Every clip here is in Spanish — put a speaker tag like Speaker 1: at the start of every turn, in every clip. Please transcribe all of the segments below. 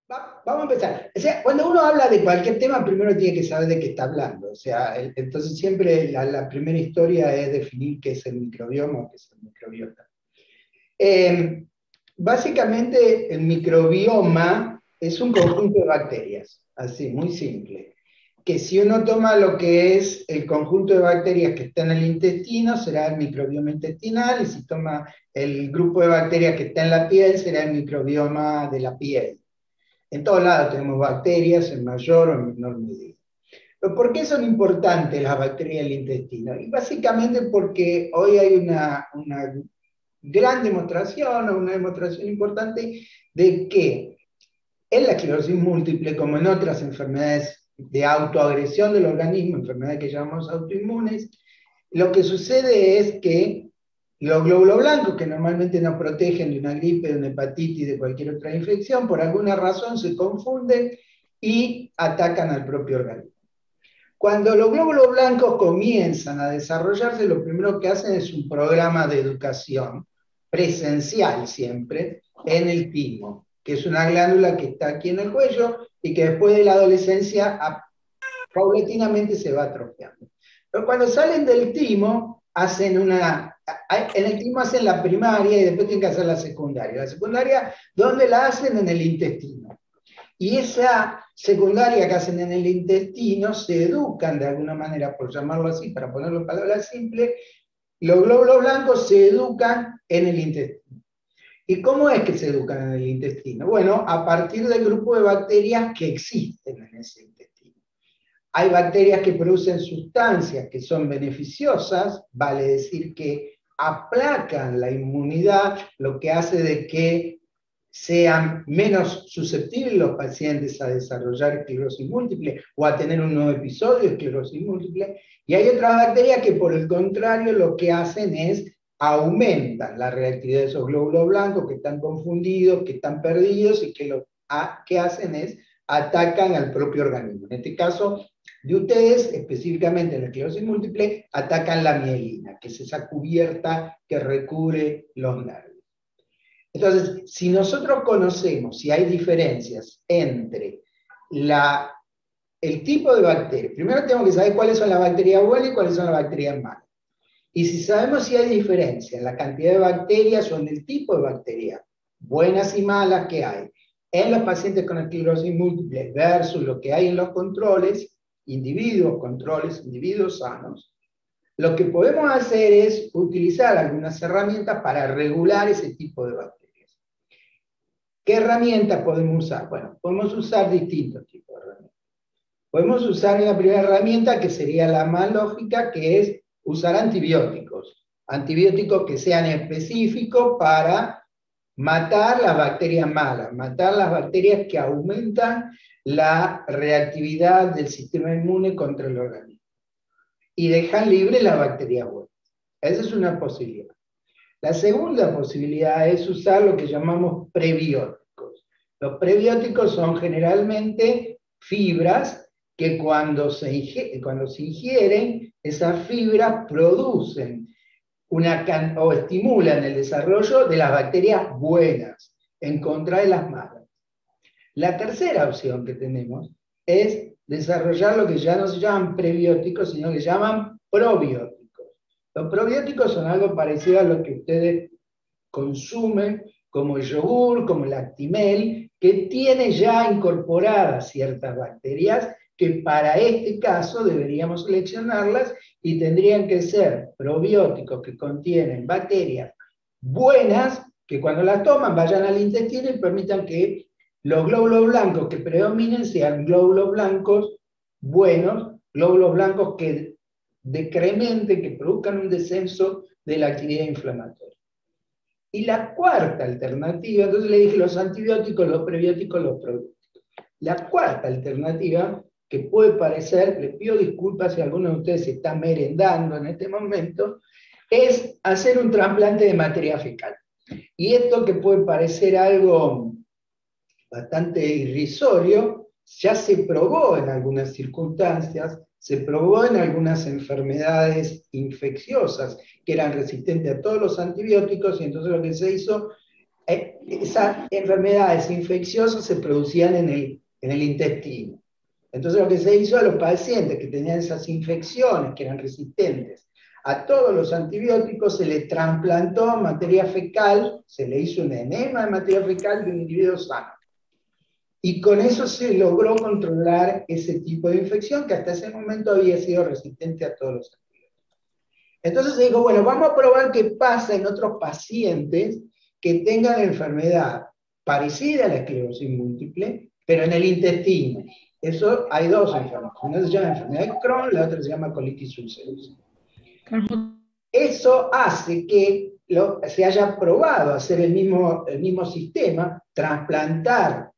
Speaker 1: Vamos a empezar. O sea, cuando uno habla de cualquier tema, primero tiene que saber de qué está hablando. O sea, entonces siempre la primera historia es definir qué es el microbioma o qué es el microbiota. Eh, Básicamente, el microbioma es un conjunto de bacterias, así, muy simple. Que si uno toma lo que es el conjunto de bacterias que está en el intestino, será el microbioma intestinal, y si toma el grupo de bacterias que está en la piel, será el microbioma de la piel. En todos lados tenemos bacterias en mayor o menor medida. Pero ¿por qué son importantes las bacterias del intestino? Y básicamente porque hoy hay una gran demostración, o una demostración importante, de que en la esclerosis múltiple, como en otras enfermedades de autoagresión del organismo, enfermedades que llamamos autoinmunes, lo que sucede es que los glóbulos blancos, que normalmente nos protegen de una gripe, de una hepatitis, de cualquier otra infección, por alguna razón se confunden y atacan al propio organismo. Cuando los glóbulos blancos comienzan a desarrollarse, lo primero que hacen es un programa de educación presencial siempre en el timo, que es una glándula que está aquí en el cuello y que después de la adolescencia paulatinamente se va atrofiando. Pero cuando salen del timo, en el timo hacen la primaria y después tienen que hacer la secundaria. La secundaria, ¿dónde la hacen? En el intestino. Y esa secundaria que hacen en el intestino se educan de alguna manera, por llamarlo así, para ponerlo en palabras simples, los glóbulos blancos se educan en el intestino. ¿Y cómo es que se educan en el intestino? Bueno, a partir del grupo de bacterias que existen en ese intestino. Hay bacterias que producen sustancias que son beneficiosas, vale decir que aplacan la inmunidad, lo que hace de que sean menos susceptibles los pacientes a desarrollar esclerosis múltiple o a tener un nuevo episodio de esclerosis múltiple. Y hay otras bacterias que, por el contrario, lo que hacen es aumentan la reactividad de esos glóbulos blancos que están confundidos, que están perdidos y que lo que hacen es atacan al propio organismo. En este caso de ustedes, específicamente en la esclerosis múltiple, atacan la mielina, que es esa cubierta que recubre los nervios. Entonces, si nosotros conocemos si hay diferencias entre el tipo de bacteria, primero tenemos que saber cuáles son las bacterias buenas y cuáles son las bacterias malas. Y si sabemos si hay diferencia en la cantidad de bacterias o en el tipo de bacterias, buenas y malas que hay, en los pacientes con esclerosis múltiple versus lo que hay en los controles, individuos sanos, lo que podemos hacer es utilizar algunas herramientas para regular ese tipo de bacterias. ¿Qué herramientas podemos usar? Bueno, podemos usar distintos tipos de herramientas. Podemos usar una primera herramienta que sería la más lógica, que es usar antibióticos. Antibióticos que sean específicos para matar las bacterias malas, matar las bacterias que aumentan la reactividad del sistema inmune contra el organismo. Y dejan libre las bacterias buenas. Esa es una posibilidad. La segunda posibilidad es usar lo que llamamos prebióticos. Los prebióticos son generalmente fibras que cuando se ingieren, esas fibras producen o estimulan el desarrollo de las bacterias buenas en contra de las malas. La tercera opción que tenemos es desarrollar lo que ya no se llaman prebióticos, sino que se llaman probióticos. Los probióticos son algo parecido a lo que ustedes consumen, como el yogur, como el Actimel, que tiene ya incorporadas ciertas bacterias que para este caso deberíamos seleccionarlas y tendrían que ser probióticos que contienen bacterias buenas, que cuando las toman vayan al intestino y permitan que los glóbulos blancos que predominen sean glóbulos blancos buenos, glóbulos blancos que decrementen, que produzcan un descenso de la actividad inflamatoria. Y la cuarta alternativa, entonces le dije los antibióticos, los prebióticos, los probióticos. La cuarta alternativa, que puede parecer, le pido disculpas si alguno de ustedes se está merendando en este momento, es hacer un trasplante de materia fecal. Y esto que puede parecer algo bastante irrisorio, ya se probó en algunas circunstancias, se probó en algunas enfermedades infecciosas que eran resistentes a todos los antibióticos, y entonces lo que se hizo Esas enfermedades infecciosas se producían en el intestino. Entonces lo que se hizo a los pacientes que tenían esas infecciones, que eran resistentes a todos los antibióticos, se le trasplantó materia fecal, se le hizo un enema de materia fecal de un individuo sano. Y con eso se logró controlar ese tipo de infección que hasta ese momento había sido resistente a todos los antibióticos. Entonces se dijo, bueno, vamos a probar qué pasa en otros pacientes que tengan enfermedad parecida a la esclerosis múltiple, pero en el intestino. Eso hay dos enfermedades. Una se llama enfermedad de Crohn, la otra se llama colitis ulcerosa. Eso hace que se haya probado hacer el mismo sistema, trasplantar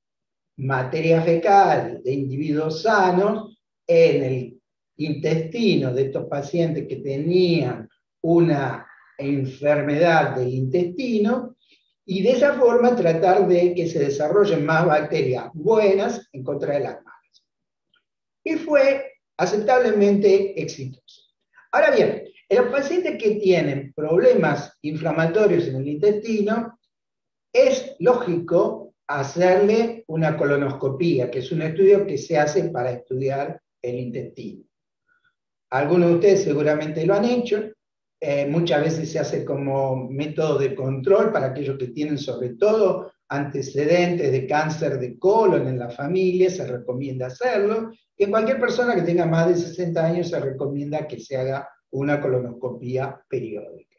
Speaker 1: materia fecal de individuos sanos en el intestino de estos pacientes que tenían una enfermedad del intestino, y de esa forma tratar de que se desarrollen más bacterias buenas en contra de las malas. Y fue aceptablemente exitoso. Ahora bien, en los pacientes que tienen problemas inflamatorios en el intestino, es lógico hacerle una colonoscopía, que es un estudio que se hace para estudiar el intestino. Algunos de ustedes seguramente lo han hecho, muchas veces se hace como método de control para aquellos que tienen sobre todo antecedentes de cáncer de colon en la familia, se recomienda hacerlo, y en cualquier persona que tenga más de 60 años se recomienda que se haga una colonoscopía periódica.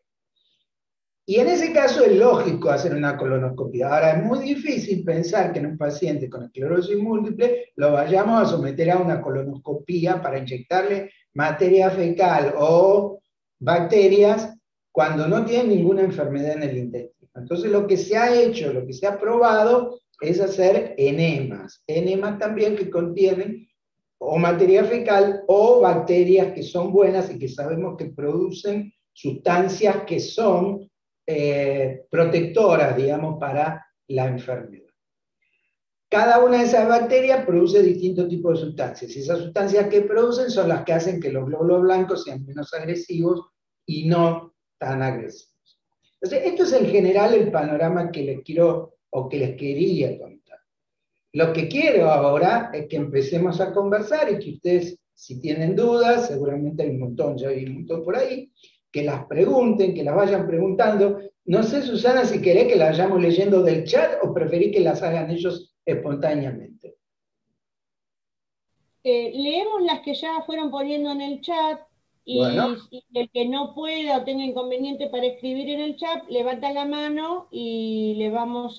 Speaker 1: Y en ese caso es lógico hacer una colonoscopia. Ahora es muy difícil pensar que en un paciente con esclerosis múltiple lo vayamos a someter a una colonoscopia para inyectarle materia fecal o bacterias cuando no tiene ninguna enfermedad en el intestino. Entonces lo que se ha hecho, lo que se ha probado es hacer enemas. Enemas también que contienen o materia fecal o bacterias que son buenas y que sabemos que producen sustancias que son protectoras, digamos, para la enfermedad. Cada una de esas bacterias produce distintos tipos de sustancias, y esas sustancias que producen son las que hacen que los glóbulos blancos sean menos agresivos y no tan agresivos. Entonces, esto es en general el panorama que les quiero o que les quería contar. Lo que quiero ahora es que empecemos a conversar y que ustedes, si tienen dudas, seguramente hay un montón, ya hay un montón por ahí, que las pregunten, que las vayan preguntando. No sé, Susana, si querés que las vayamos leyendo del chat o preferís que las hagan ellos espontáneamente.
Speaker 2: Leemos las que ya fueron poniendo en el chat y,
Speaker 1: Bueno.
Speaker 2: y el que no pueda o tenga inconveniente para escribir en el chat, levanta la mano y le vamos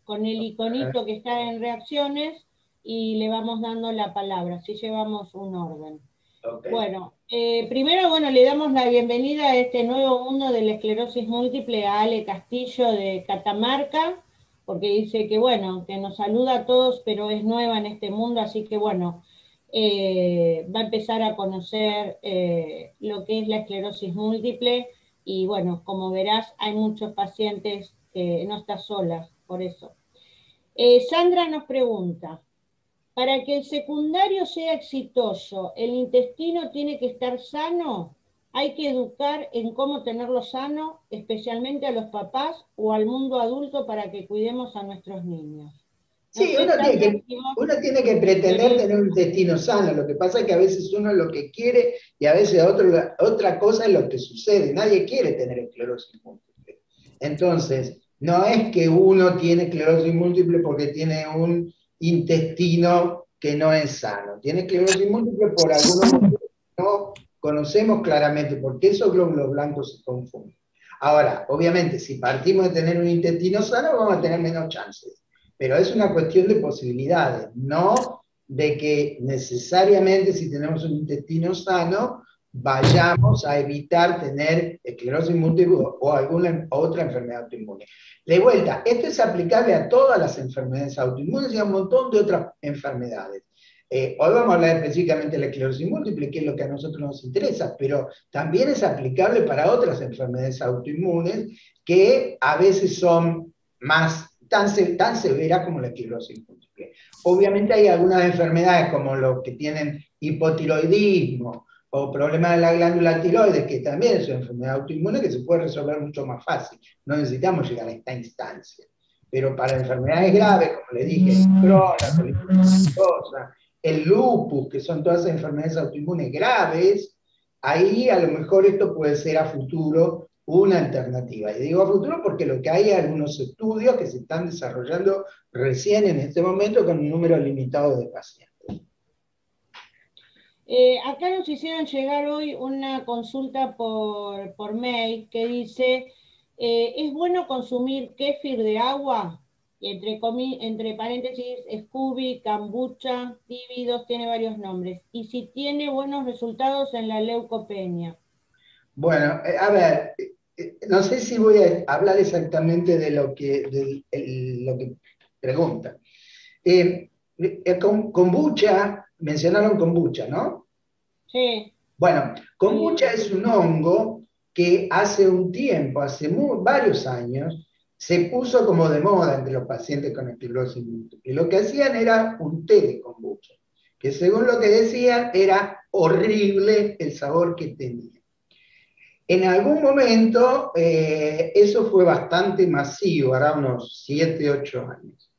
Speaker 2: con el iconito que está en reacciones y le vamos dando la palabra, así llevamos un orden.
Speaker 1: Okay.
Speaker 2: Bueno, primero, bueno, le damos la bienvenida a este nuevo mundo de la esclerosis múltiple a Ale Castillo de Catamarca, porque dice que, bueno, que nos saluda a todos, pero es nueva en este mundo, así que, bueno, va a empezar a conocer lo que es la esclerosis múltiple y, bueno, como verás, hay muchos pacientes que no está sola, por eso. Sandra nos pregunta, para que el secundario sea exitoso, ¿el intestino tiene que estar sano? ¿Hay que educar en cómo tenerlo sano, especialmente a los papás o al mundo adulto para que cuidemos a nuestros niños? No
Speaker 1: Sí,
Speaker 2: sé, Sandra, si vos
Speaker 1: uno tiene que pretender
Speaker 2: querés.
Speaker 1: tener un intestino sano. Lo que pasa es que a veces uno es lo que quiere y a veces otra cosa es lo que sucede. Nadie quiere tener esclerosis múltiple. Entonces, no es que uno tiene esclerosis múltiple porque tiene un intestino que no es sano. Tiene esclerosis múltiple por algunos motivos que no conocemos claramente, porque esos glóbulos blancos se confunden. Ahora, obviamente, si partimos de tener un intestino sano, vamos a tener menos chances. Pero es una cuestión de posibilidades, no de que necesariamente si tenemos un intestino sano vayamos a evitar tener esclerosis múltiple o alguna otra enfermedad autoinmune. De vuelta, esto es aplicable a todas las enfermedades autoinmunes y a un montón de otras enfermedades. Hoy vamos a hablar específicamente de la esclerosis múltiple, que es lo que a nosotros nos interesa, pero también es aplicable para otras enfermedades autoinmunes que a veces son más tan severa como la esclerosis múltiple. Obviamente hay algunas enfermedades como los que tienen hipotiroidismo o problema de la glándula tiroides, que también es una enfermedad autoinmune que se puede resolver mucho más fácil. No necesitamos llegar a esta instancia. Pero para enfermedades graves, como le dije, el Crohn, la colitis ulcerosa, el lupus, que son todas enfermedades autoinmunes graves, ahí a lo mejor esto puede ser a futuro una alternativa. Y digo a futuro porque lo que hay algunos estudios que se están desarrollando recién en este momento con un número limitado de pacientes.
Speaker 2: Acá nos hicieron llegar hoy una consulta por mail que dice, ¿es bueno consumir kéfir de agua? Entre paréntesis, Scooby, kombucha, Tíbidos, tiene varios nombres. Y si tiene buenos resultados en la leucopenia.
Speaker 1: Bueno, a ver, no sé si voy a hablar exactamente de lo lo que pregunta. Kombucha, mencionaron kombucha, ¿no?
Speaker 2: Sí.
Speaker 1: Bueno, kombucha es un hongo que hace un tiempo, varios años, se puso como de moda entre los pacientes con esclerosis múltiple. Y lo que hacían era un té de kombucha, que según lo que decían era horrible el sabor que tenía. En algún momento eso fue bastante masivo, hará unos 7, 8 años.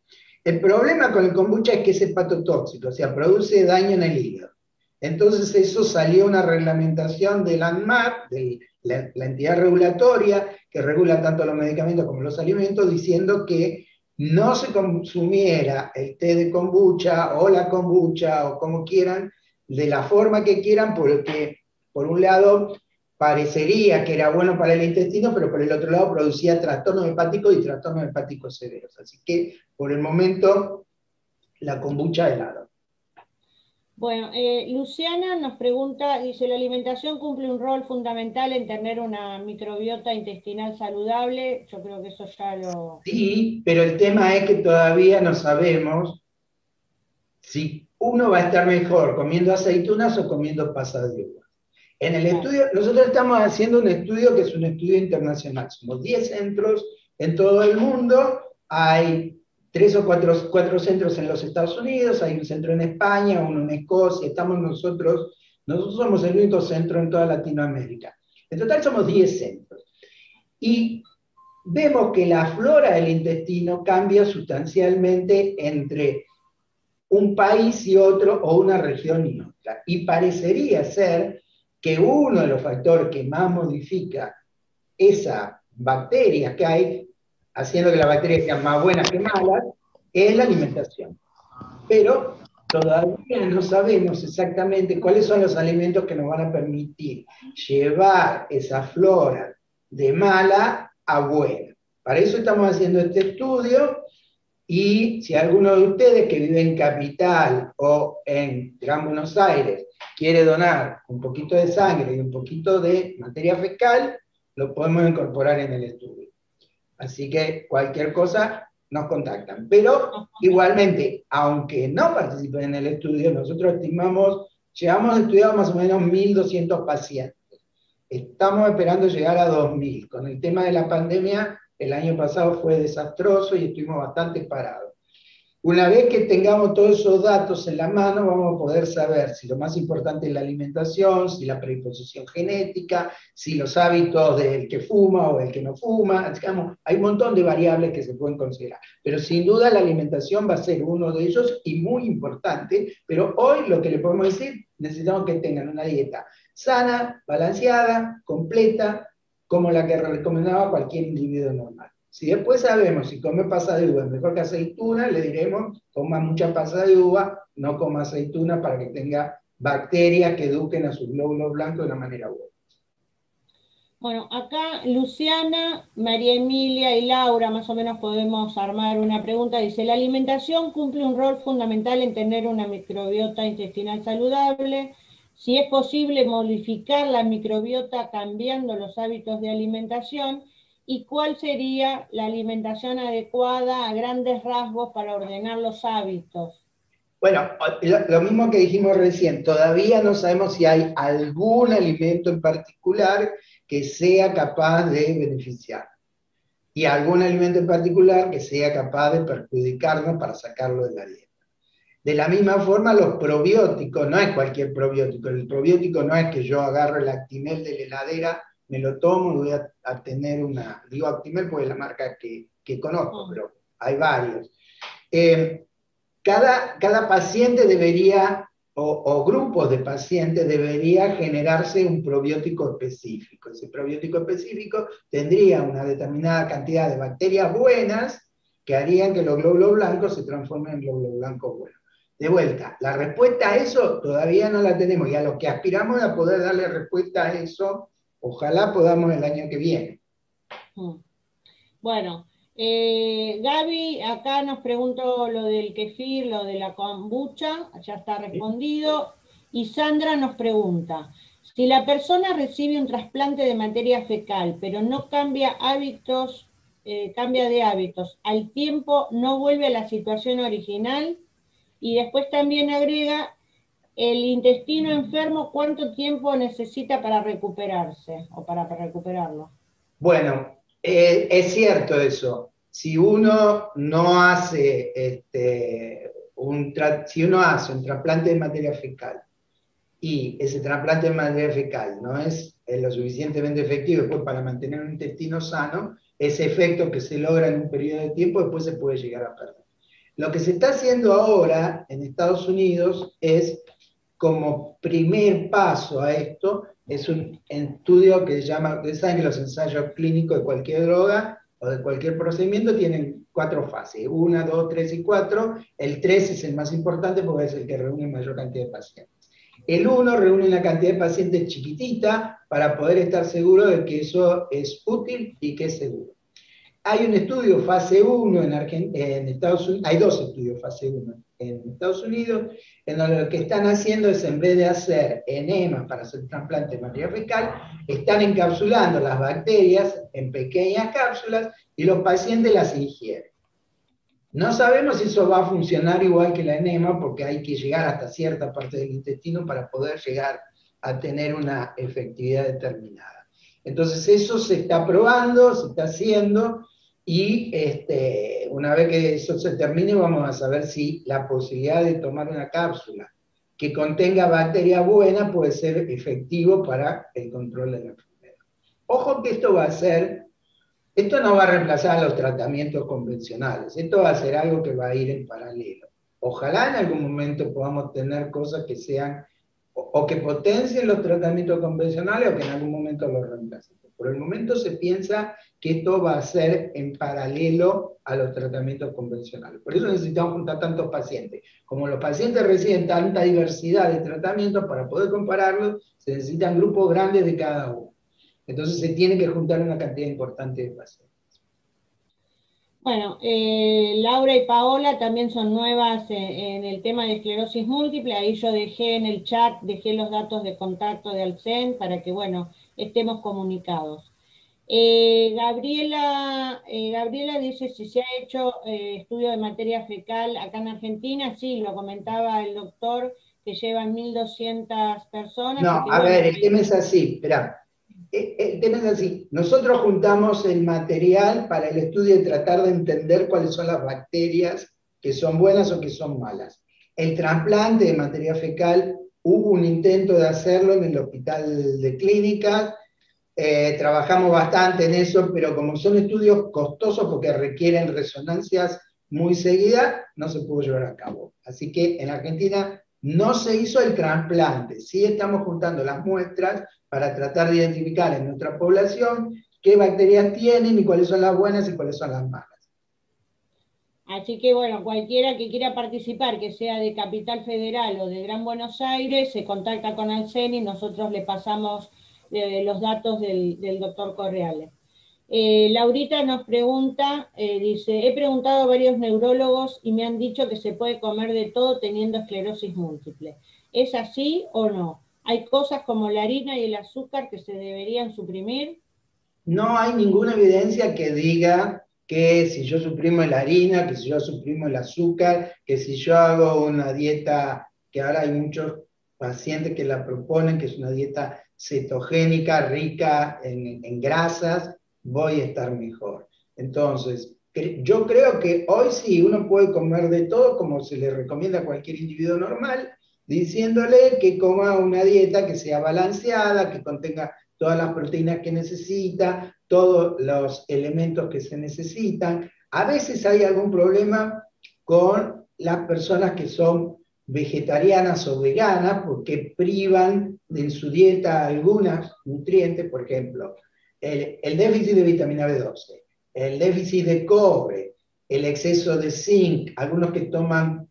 Speaker 1: El problema con el kombucha es que es hepatotóxico, o sea, produce daño en el hígado. Entonces eso salió una reglamentación del ANMAT, de la entidad regulatoria que regula tanto los medicamentos como los alimentos, diciendo que no se consumiera el té de kombucha o la kombucha o como quieran, de la forma que quieran, porque por un lado parecería que era bueno para el intestino, pero por el otro lado producía trastornos hepáticos y trastornos hepáticos severos. Así que por el momento la kombucha de lado.
Speaker 2: Bueno, Luciana nos pregunta, dice, ¿la alimentación cumple un rol fundamental en tener una microbiota intestinal saludable? Yo creo que eso ya lo...
Speaker 1: Sí, pero el tema es que todavía no sabemos si uno va a estar mejor comiendo aceitunas o comiendo pasas de uva. En el estudio, nosotros estamos haciendo un estudio que es un estudio internacional. Somos 10 centros en todo el mundo, hay 3 o 4 centros en los Estados Unidos, hay un centro en España, uno en Escocia, estamos nosotros somos el único centro en toda Latinoamérica. En total somos 10 centros. Y vemos que la flora del intestino cambia sustancialmente entre un país y otro o una región y otra. Y parecería ser que uno de los factores que más modifica esa bacteria que hay, haciendo que las bacterias sean más buenas que malas, es la alimentación. Pero todavía no sabemos exactamente cuáles son los alimentos que nos van a permitir llevar esa flora de mala a buena. Para eso estamos haciendo este estudio. Y si alguno de ustedes que vive en Capital o en Gran Buenos Aires quiere donar un poquito de sangre y un poquito de materia fecal, lo podemos incorporar en el estudio. Así que cualquier cosa nos contactan. Pero igualmente, aunque no participen en el estudio, nosotros llegamos a estudiar más o menos 1.200 pacientes. Estamos esperando llegar a 2.000. Con el tema de la pandemia, el año pasado fue desastroso y estuvimos bastante parados. Una vez que tengamos todos esos datos en la mano, vamos a poder saber si lo más importante es la alimentación, si la predisposición genética, si los hábitos del que fuma o el que no fuma. Digamos, hay un montón de variables que se pueden considerar. Pero sin duda la alimentación va a ser uno de ellos y muy importante. Pero hoy lo que le podemos decir, necesitamos que tengan una dieta sana, balanceada, completa, como la que recomendaba cualquier individuo normal. Si después sabemos si come pasa de uva es mejor que aceituna, le diremos, coma mucha pasa de uva, no coma aceituna para que tenga bacterias que eduquen a sus glóbulos blancos de una manera buena.
Speaker 2: Bueno, acá Luciana, María Emilia y Laura, más o menos podemos armar una pregunta. Dice, ¿la alimentación cumple un rol fundamental en tener una microbiota intestinal saludable? Si es posible modificar la microbiota cambiando los hábitos de alimentación, ¿y cuál sería la alimentación adecuada a grandes rasgos para ordenar los hábitos?
Speaker 1: Bueno, lo mismo que dijimos recién, todavía no sabemos si hay algún alimento en particular que sea capaz de beneficiar y algún alimento en particular que sea capaz de perjudicarnos para sacarlo de la dieta. De la misma forma, los probióticos, no es cualquier probiótico, el probiótico no es que yo agarro el Actimel de la heladera, me lo tomo y voy a tener una, digo Actimel porque es la marca que conozco, pero hay varios. Cada paciente debería, o grupos de pacientes, debería generarse un probiótico específico. Ese probiótico específico tendría una determinada cantidad de bacterias buenas que harían que los glóbulos blancos se transformen en glóbulos blancos buenos. De vuelta, la respuesta a eso todavía no la tenemos, y a lo que aspiramos a poder darle respuesta a eso, ojalá podamos el año que viene.
Speaker 2: Bueno, Gaby acá nos preguntó lo del kefir, lo de la kombucha, ya está respondido. Y Sandra nos pregunta, si la persona recibe un trasplante de materia fecal, pero no cambia hábitos, cambia de hábitos, al tiempo no vuelve a la situación original. Y después también agrega, el intestino enfermo, ¿cuánto tiempo necesita para recuperarse o para recuperarlo?
Speaker 1: Bueno, es cierto eso. Si uno no hace si uno hace un trasplante de materia fecal y ese trasplante de materia fecal no es lo suficientemente efectivo después para mantener un intestino sano, ese efecto que se logra en un periodo de tiempo después se puede llegar a perder. Lo que se está haciendo ahora en Estados Unidos es, como primer paso a esto, es un estudio que se llama, ustedes saben que los ensayos clínicos de cualquier droga o de cualquier procedimiento tienen 4 fases, 1, 2, 3 y 4. El 3 es el más importante porque es el que reúne mayor cantidad de pacientes. El 1 reúne una cantidad de pacientes chiquitita para poder estar seguro de que eso es útil y que es seguro. Hay un estudio fase 1 en Estados Unidos, hay 2 estudios fase 1 en Estados Unidos, en donde lo que están haciendo es, en vez de hacer enemas para hacer trasplante de materia fecal, están encapsulando las bacterias en pequeñas cápsulas y los pacientes las ingieren. No sabemos si eso va a funcionar igual que la enema, porque hay que llegar hasta cierta parte del intestino para poder llegar a tener una efectividad determinada. Entonces eso se está probando, se está haciendo, y una vez que eso se termine vamos a saber si la posibilidad de tomar una cápsula que contenga bacterias buenas puede ser efectivo para el control de la enfermedad. Ojo que esto no va a reemplazar a los tratamientos convencionales, esto va a ser algo que va a ir en paralelo. Ojalá en algún momento podamos tener cosas que sean, o que potencien los tratamientos convencionales, o que en algún momento los reemplacen. Por el momento se piensa que esto va a ser en paralelo a los tratamientos convencionales. Por eso necesitamos juntar tantos pacientes. Como los pacientes reciben tanta diversidad de tratamientos, para poder compararlos, se necesitan grupos grandes de cada uno. Entonces se tiene que juntar una cantidad importante de pacientes.
Speaker 2: Bueno, Laura y Paola también son nuevas en el tema de esclerosis múltiple. Ahí yo dejé en el chat, dejé los datos de contacto de Alcen para que, bueno, estemos comunicados. Gabriela dice si se ha hecho estudio de materia fecal acá en Argentina. Sí, lo comentaba el doctor, que llevan 1.200 personas.
Speaker 1: No, a ver, el tema es así, esperá. El tema es así. Nosotros juntamos el material para el estudio y tratar de entender cuáles son las bacterias que son buenas o que son malas. El trasplante de materia fecal, hubo un intento de hacerlo en el hospital de clínicas. Trabajamos bastante en eso, pero como son estudios costosos porque requieren resonancias muy seguidas, no se pudo llevar a cabo. Así que en Argentina no se hizo el trasplante. Sí estamos juntando las muestras para tratar de identificar en nuestra población qué bacterias tienen y cuáles son las buenas y cuáles son las malas.
Speaker 2: Así que bueno, cualquiera que quiera participar, que sea de Capital Federal o de Gran Buenos Aires, se contacta con Alcen y nosotros le pasamos los datos del doctor Correale. Laurita nos pregunta, dice, he preguntado a varios neurólogos y me han dicho que se puede comer de todo teniendo esclerosis múltiple. ¿Es así o no? ¿Hay cosas como la harina y el azúcar que se deberían suprimir?
Speaker 1: No hay ninguna evidencia que diga que si yo suprimo la harina, que si yo suprimo el azúcar, que si yo hago una dieta, que ahora hay muchos pacientes que la proponen, que es una dieta cetogénica, rica en grasas, voy a estar mejor. Entonces, yo creo que hoy sí uno puede comer de todo, como se le recomienda a cualquier individuo normal, diciéndole que coma una dieta que sea balanceada, que contenga todas las proteínas que necesita, todos los elementos que se necesitan. A veces hay algún problema con las personas que son vegetarianas o veganas porque privan en su dieta algunos nutrientes, por ejemplo, el déficit de vitamina B12, el déficit de cobre, el exceso de zinc, algunos que toman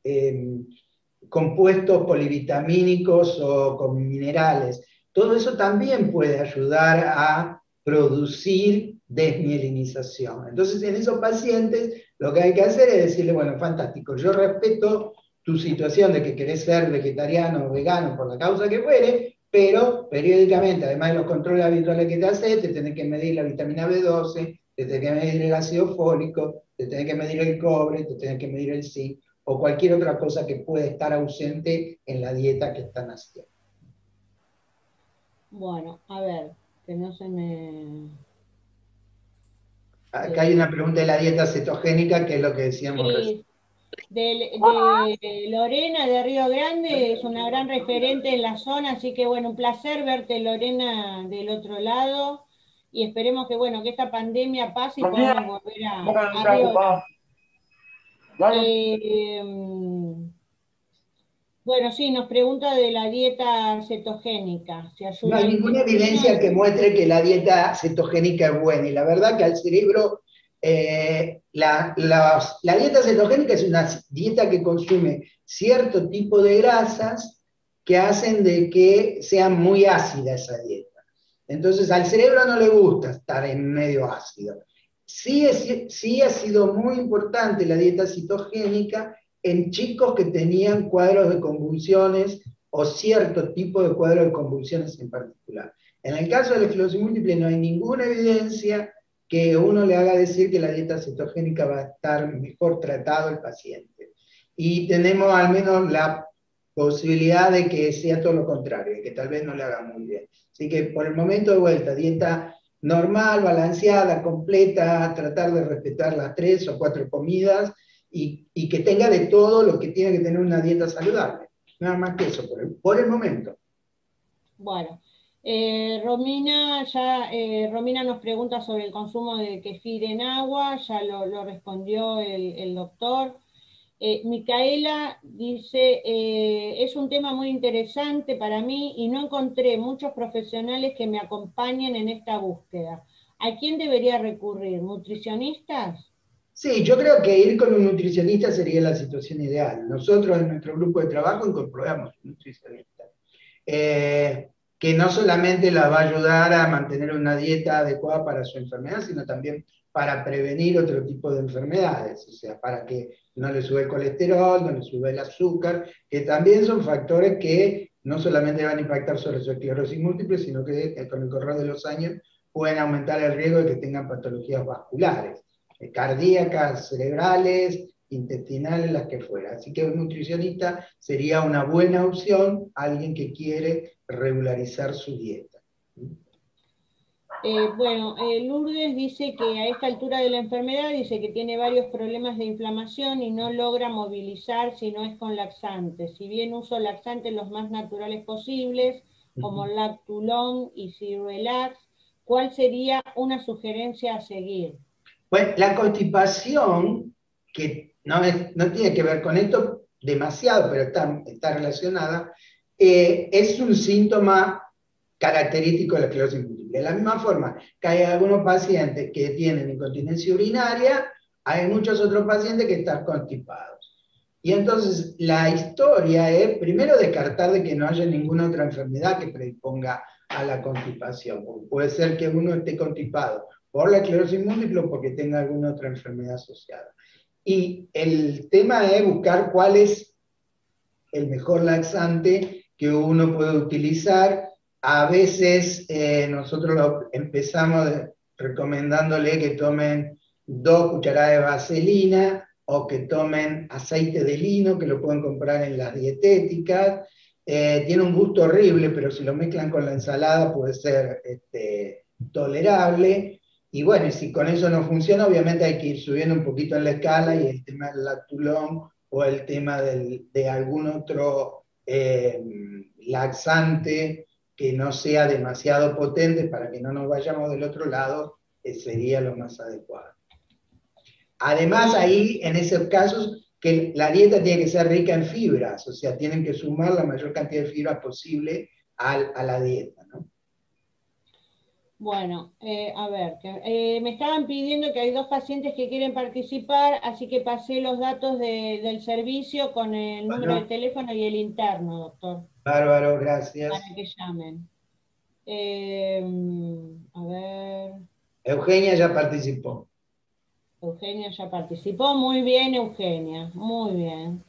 Speaker 1: compuestos polivitamínicos o con minerales. Todo eso también puede ayudar a producir desmielinización. Entonces, en esos pacientes, lo que hay que hacer es decirle, bueno, fantástico, yo respeto tu situación de que querés ser vegetariano o vegano por la causa que fuere, pero periódicamente, además de los controles habituales que te haces, te tenés que medir la vitamina B12, te tenés que medir el ácido fólico, te tenés que medir el cobre, te tenés que medir el zinc, o cualquier otra cosa que puede estar ausente en la dieta que están haciendo.
Speaker 2: Bueno, a ver, que no se me...
Speaker 1: Acá hay una pregunta de la dieta cetogénica, que es lo que decíamos recién.
Speaker 2: Sí, de Lorena de Río Grande, es una gran referente en la zona, así que bueno, un placer verte, Lorena, del otro lado, y esperemos que bueno, que esta pandemia pase y podamos volver a Río Grande. Bueno, sí, nos pregunta de la dieta cetogénica, si
Speaker 1: No
Speaker 2: ayuda
Speaker 1: hay
Speaker 2: al
Speaker 1: ninguna
Speaker 2: intestino.
Speaker 1: evidencia que muestre que la dieta cetogénica es buena, y la verdad que al cerebro, la dieta cetogénica es una dieta que consume cierto tipo de grasas que hacen de que sea muy ácida esa dieta. Entonces al cerebro no le gusta estar en medio ácido. Sí ha sido muy importante la dieta cetogénica en chicos que tenían cuadros de convulsiones o cierto tipo de cuadro de convulsiones en particular. En el caso de la esclerosis múltiple no hay ninguna evidencia que uno le haga decir que la dieta cetogénica va a estar mejor tratado el paciente. Y tenemos al menos la posibilidad de que sea todo lo contrario, que tal vez no le haga muy bien. Así que por el momento de vuelta, dieta normal, balanceada, completa, tratar de respetar las 3 o 4 comidas y que tenga de todo lo que tiene que tener una dieta saludable. Nada más que eso, por el momento.
Speaker 2: Bueno, Romina nos pregunta sobre el consumo de kefir en agua, ya lo respondió el doctor. Micaela dice, es un tema muy interesante para mí y no encontré muchos profesionales que me acompañen en esta búsqueda. ¿A quién debería recurrir? ¿Nutricionistas?
Speaker 1: Sí, yo creo que ir con un nutricionista sería la situación ideal. Nosotros en nuestro grupo de trabajo incorporamos un nutricionista, que no solamente la va a ayudar a mantener una dieta adecuada para su enfermedad, sino también para prevenir otro tipo de enfermedades, o sea, para que no le sube el colesterol, no le sube el azúcar, que también son factores que no solamente van a impactar sobre su esclerosis múltiple, sino que con el correr de los años pueden aumentar el riesgo de que tengan patologías vasculares, cardíacas, cerebrales, intestinales, las que fuera. Así que un nutricionista sería una buena opción, alguien que quiere regularizar su dieta.
Speaker 2: Lourdes dice que a esta altura de la enfermedad, dice que tiene varios problemas de inflamación y no logra movilizar si no es con laxantes. Si bien uso laxantes los más naturales posibles, como Lactulon y Cirelax, ¿cuál sería una sugerencia a seguir?
Speaker 1: Bueno, la constipación, que no tiene que ver con esto demasiado, pero está relacionada, es un síntoma característico de la esclerosis múltiple. De la misma forma que hay algunos pacientes que tienen incontinencia urinaria, hay muchos otros pacientes que están constipados. Y entonces la historia es, primero, descartar de que no haya ninguna otra enfermedad que predisponga a la constipación. Porque puede ser que uno esté constipado por la esclerosis múltiple o porque tenga alguna otra enfermedad asociada. Y el tema es buscar cuál es el mejor laxante que uno puede utilizar. A veces nosotros empezamos recomendándole que tomen 2 cucharadas de vaselina o que tomen aceite de lino, que lo pueden comprar en las dietéticas. Tiene un gusto horrible, pero si lo mezclan con la ensalada puede ser tolerable. Y bueno, y si con eso no funciona, obviamente hay que ir subiendo un poquito en la escala y el tema del lactulón o el tema de algún otro laxante que no sea demasiado potente para que no nos vayamos del otro lado, sería lo más adecuado. Además,
Speaker 2: Bien.
Speaker 1: ahí, en esos casos, que la dieta tiene que ser rica en fibras, o sea, tienen que sumar la mayor cantidad de fibras posible a la dieta, ¿no?
Speaker 2: Bueno, a ver, me estaban pidiendo que hay 2 pacientes que quieren participar, así que pasé los datos del servicio con el número de
Speaker 1: Bueno,
Speaker 2: teléfono y el interno, doctor,
Speaker 1: bárbaro,
Speaker 2: para
Speaker 1: gracias.
Speaker 2: que llamen. A ver,
Speaker 1: Eugenia ya participó.
Speaker 2: Eugenia ya participó. Muy bien, Eugenia, muy bien.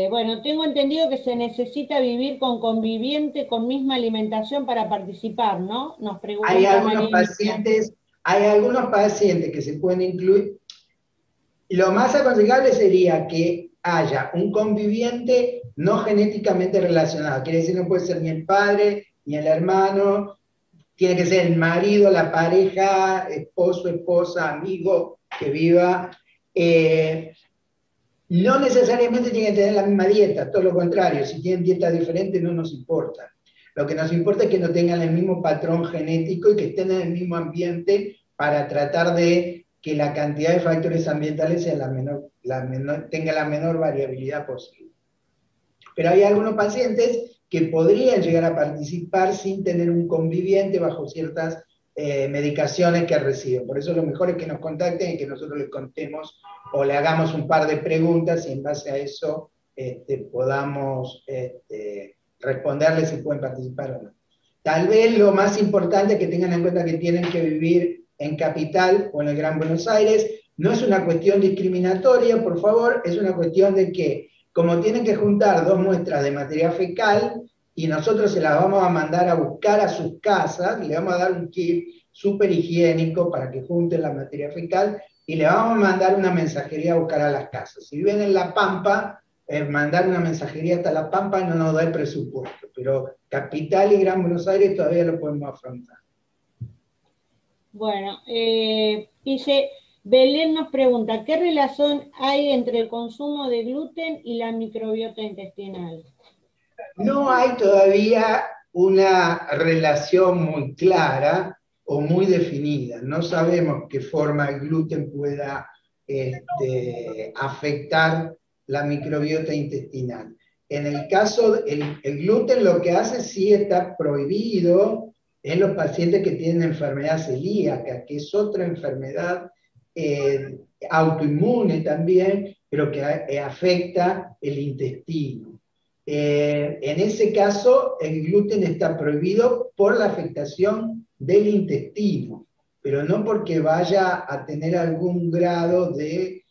Speaker 2: Bueno, tengo entendido que se necesita vivir con conviviente con misma alimentación para participar, ¿no? Nos
Speaker 1: Hay
Speaker 2: pregunta
Speaker 1: algunos
Speaker 2: María Emilia.
Speaker 1: pacientes, hay algunos pacientes que se pueden incluir. Lo más aconsejable sería que haya un conviviente no genéticamente relacionado. Quiere decir, no puede ser ni el padre, ni el hermano, tiene que ser el marido, la pareja, esposo, esposa, amigo que viva. No necesariamente tienen que tener la misma dieta, todo lo contrario, si tienen dietas diferentes no nos importa. Lo que nos importa es que no tengan el mismo patrón genético y que estén en el mismo ambiente para tratar de que la cantidad de factores ambientales sea tenga la menor variabilidad posible. Pero hay algunos pacientes que podrían llegar a participar sin tener un conviviente bajo ciertas medicaciones que reciben. Por eso lo mejor es que nos contacten y que nosotros les contemos o le hagamos un par de preguntas y en base a eso podamos responderles si pueden participar o no. Tal vez lo más importante es que tengan en cuenta que tienen que vivir en Capital o en el Gran Buenos Aires. No es una cuestión discriminatoria, por favor, es una cuestión de que como tienen que juntar 2 muestras de material fecal y nosotros se las vamos a mandar a buscar a sus casas, le vamos a dar un kit súper higiénico para que junten la materia fecal y le vamos a mandar una mensajería a buscar a las casas. Si viven en La Pampa, mandar una mensajería hasta La Pampa no nos da el presupuesto, pero Capital y Gran Buenos Aires todavía lo podemos afrontar.
Speaker 2: Bueno, dice, Belén nos pregunta, ¿qué relación hay entre el consumo de gluten y la microbiota intestinal?
Speaker 1: No hay todavía una relación muy clara o muy definida. No sabemos qué forma el gluten pueda afectar la microbiota intestinal. En el caso, el gluten lo que hace sí está prohibido en los pacientes que tienen enfermedad celíaca, que es otra enfermedad autoinmune también, pero que afecta el intestino. En ese caso, el gluten está prohibido por la afectación del intestino, pero no porque vaya a tener algún grado de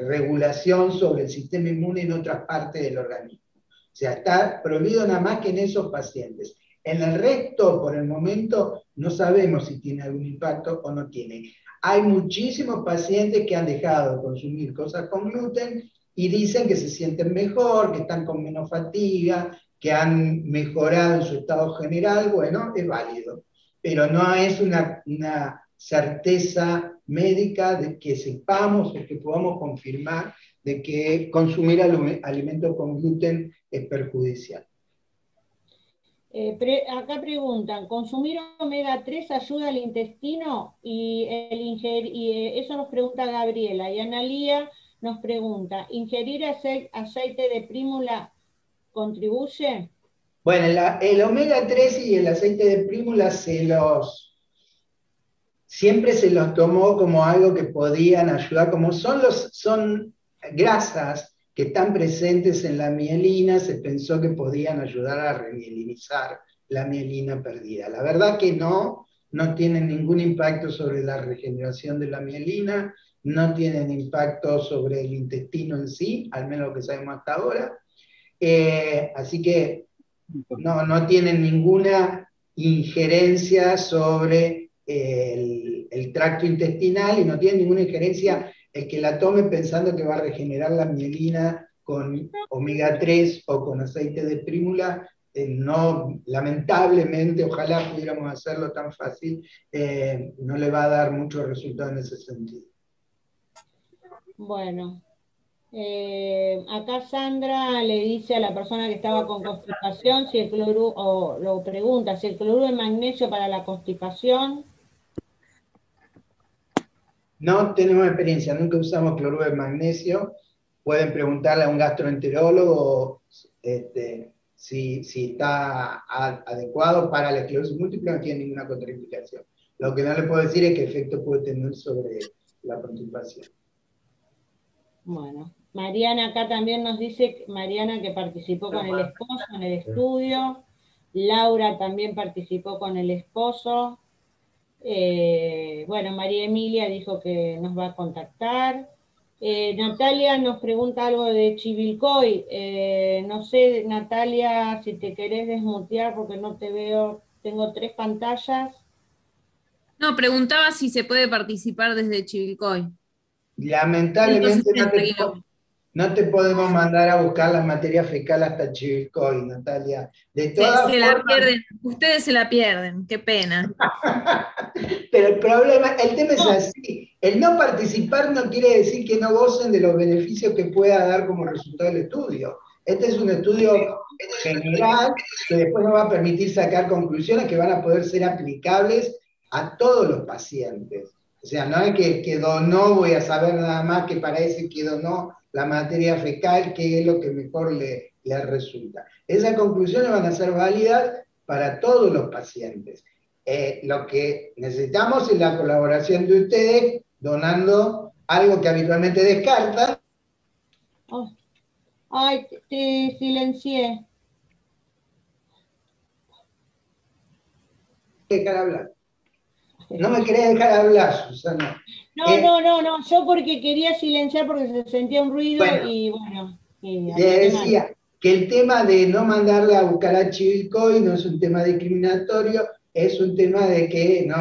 Speaker 1: regulación sobre el sistema inmune en otras partes del organismo. O sea, está prohibido nada más que en esos pacientes. En el resto, por el momento, no sabemos si tiene algún impacto o no tiene. Hay muchísimos pacientes que han dejado de consumir cosas con gluten y dicen que se sienten mejor, que están con menos fatiga, que han mejorado en su estado general. Bueno, es válido, pero no es una certeza médica de que sepamos o que podamos confirmar de que consumir alimentos con gluten es perjudicial.
Speaker 2: Acá preguntan, ¿consumir omega 3 ayuda al intestino? Eso nos pregunta Gabriela. Y Analía nos pregunta, ¿ingerir aceite de prímula contribuye?
Speaker 1: Bueno, el omega 3 y el aceite de prímula siempre se los tomó como algo que podían ayudar, como son grasas que están presentes en la mielina, se pensó que podían ayudar a remielinizar la mielina perdida. La verdad que no tienen ningún impacto sobre la regeneración de la mielina, no tienen impacto sobre el intestino en sí, al menos lo que sabemos hasta ahora. Así que no tienen ninguna injerencia sobre el tracto intestinal y no tienen ninguna injerencia el que la tome pensando que va a regenerar la mielina con omega 3 o con aceite de prímula, no, lamentablemente, ojalá pudiéramos hacerlo tan fácil, no le va a dar mucho resultado en ese sentido.
Speaker 2: Bueno, acá Sandra le dice a la persona que estaba con constipación si el cloruro, o lo pregunta, si el cloruro de magnesio para la constipación.
Speaker 1: No tenemos experiencia, nunca usamos cloruro de magnesio. Pueden preguntarle a un gastroenterólogo si está adecuado para la esclerosis múltiple, no tiene ninguna contraindicación. Lo que no le puedo decir es qué efecto puede tener sobre la constipación.
Speaker 2: Bueno, Mariana acá también nos dice, Mariana que participó con el esposo en el estudio, Laura también participó con el esposo, bueno, María Emilia dijo que nos va a contactar, Natalia nos pregunta algo de Chivilcoy, no sé, Natalia, si te querés desmutear porque no te veo, tengo 3 pantallas.
Speaker 3: No, preguntaba si se puede participar desde Chivilcoy.
Speaker 1: Lamentablemente no te podemos mandar a buscar la materia fecal hasta Chivilcoy, Natalia. De todas
Speaker 3: Se
Speaker 1: formas,
Speaker 3: la pierden, ustedes se la pierden, qué pena.
Speaker 1: Pero el tema es así. El no participar no quiere decir que no gocen de los beneficios que pueda dar como resultado del estudio. Este es un estudio general que después nos va a permitir sacar conclusiones que van a poder ser aplicables a todos los pacientes. O sea, no es que donó, voy a saber nada más que para ese que donó la materia fecal, que es lo que mejor le resulta. Esas conclusiones van a ser válidas para todos los pacientes. Lo que necesitamos es la colaboración de ustedes, donando algo que habitualmente descartan.
Speaker 2: Oh. Ay, te silencié.
Speaker 1: Dejar hablar. No me querés dejar hablar, Susana.
Speaker 2: No, yo porque quería silenciar porque se sentía un ruido, bueno, y bueno.
Speaker 1: Le decía que el tema de no mandarla a buscar a Chivilcoy no es un tema discriminatorio, es un tema de que no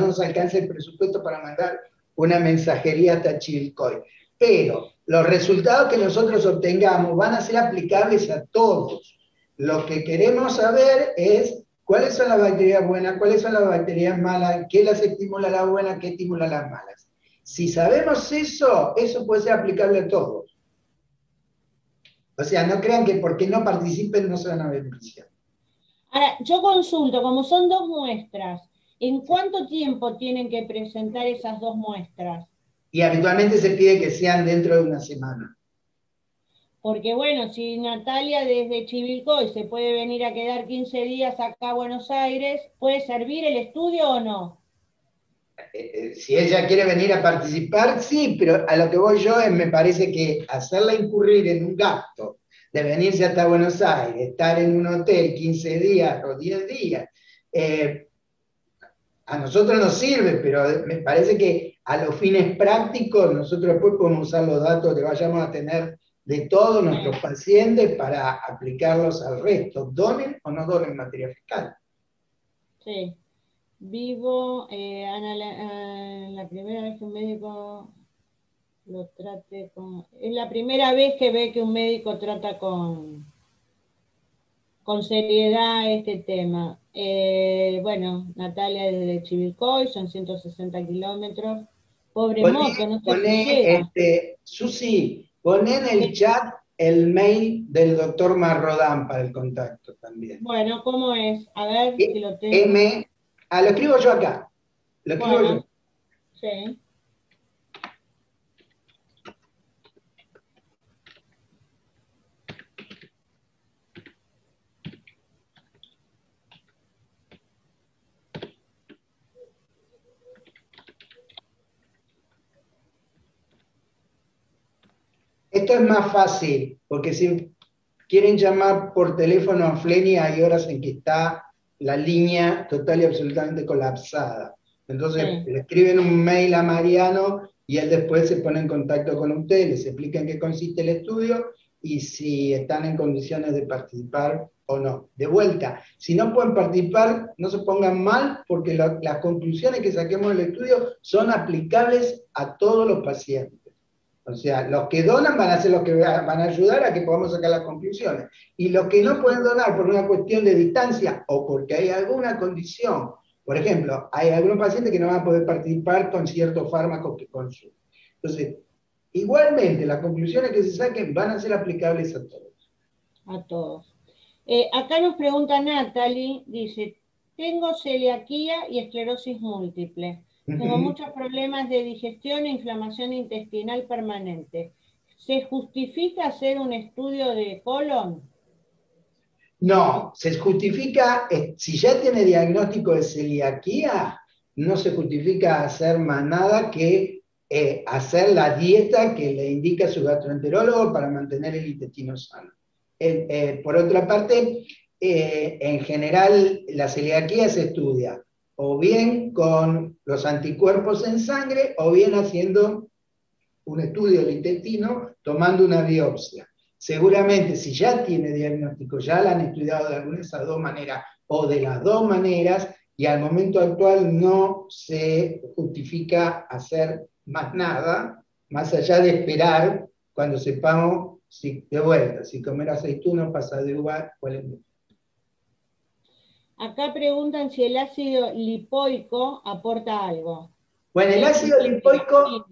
Speaker 1: nos alcanza el presupuesto para mandar una mensajería hasta Chivilcoy. Pero los resultados que nosotros obtengamos van a ser aplicables a todos. Lo que queremos saber es cuáles son las bacterias buenas, cuáles son las bacterias malas, qué las estimula las buenas, qué estimula las malas. Si sabemos eso, eso puede ser aplicable a todos. O sea, no crean que porque no participen no se van a beneficiar.
Speaker 2: Ahora, yo consulto, como son 2 muestras, ¿en cuánto tiempo tienen que presentar esas 2 muestras?
Speaker 1: Y habitualmente se pide que sean dentro de una semana.
Speaker 2: Porque bueno, si Natalia desde Chivilcoy se puede venir a quedar 15 días acá a Buenos Aires, ¿puede servir el estudio o no?
Speaker 1: Si ella quiere venir a participar, sí, pero a lo que voy yo me parece que hacerla incurrir en un gasto de venirse hasta Buenos Aires, estar en un hotel 15 días o 10 días, a nosotros nos sirve, pero me parece que a los fines prácticos nosotros después podemos usar los datos que vayamos a tener de todos nuestros pacientes para aplicarlos al resto, donen o no donen materia fecal.
Speaker 2: Sí. Vivo, Ana, la primera vez que un médico lo trate con... Es la primera vez que ve que un médico trata con seriedad este tema. Bueno, Natalia desde Chivilcoy, son 160 kilómetros. Pobre moto, no sé si llega.
Speaker 1: Susi, poné en el chat el mail del doctor Marrodán para el contacto también.
Speaker 2: Bueno, ¿cómo es? A ver si lo tengo.
Speaker 1: Lo escribo yo acá. Lo escribo yo.
Speaker 2: Sí.
Speaker 1: Esto es más fácil, porque si quieren llamar por teléfono a Fleni, hay horas en que está la línea total y absolutamente colapsada. Entonces le escriben un mail a Mariano y él después se pone en contacto con ustedes, les explica en qué consiste el estudio y si están en condiciones de participar o no. De vuelta, si no pueden participar, no se pongan mal, porque las conclusiones que saquemos del estudio son aplicables a todos los pacientes. O sea, los que donan van a ser los que van a ayudar a que podamos sacar las conclusiones. Y los que no pueden donar por una cuestión de distancia o porque hay alguna condición, por ejemplo, hay algunos pacientes que no van a poder participar con ciertos fármacos que consumen. Entonces, igualmente, las conclusiones que se saquen van a ser aplicables a todos.
Speaker 2: A todos. Acá nos pregunta Natalie, dice, tengo celiaquía y esclerosis múltiple. Tengo muchos problemas de digestión e inflamación intestinal permanente. ¿Se justifica hacer un estudio de colon?
Speaker 1: No, se justifica, si ya tiene diagnóstico de celiaquía, no se justifica hacer más nada que hacer la dieta que le indica su gastroenterólogo para mantener el intestino sano. Por otra parte, en general la celiaquía se estudia o bien con los anticuerpos en sangre o bien haciendo un estudio del intestino tomando una biopsia. Seguramente si ya tiene diagnóstico, ya la han estudiado de alguna de esas dos maneras o de las dos maneras y al momento actual no se justifica hacer más nada, más allá de esperar cuando sepamos si, de vuelta, si comer aceituna pasa de uva, cuál es.
Speaker 2: Acá preguntan si el ácido lipoico aporta algo.
Speaker 1: Bueno, el ácido lipoico,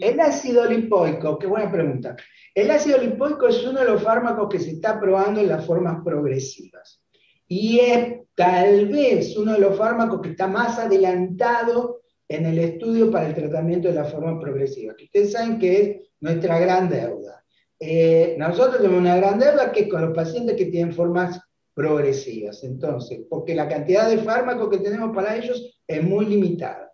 Speaker 1: qué buena pregunta. El ácido lipoico es uno de los fármacos que se está probando en las formas progresivas. Y es tal vez uno de los fármacos que está más adelantado en el estudio para el tratamiento de la forma progresiva, que ustedes saben que es nuestra gran deuda. Nosotros tenemos una gran deuda que es con los pacientes que tienen formas progresivas, entonces, porque la cantidad de fármacos que tenemos para ellos es muy limitada.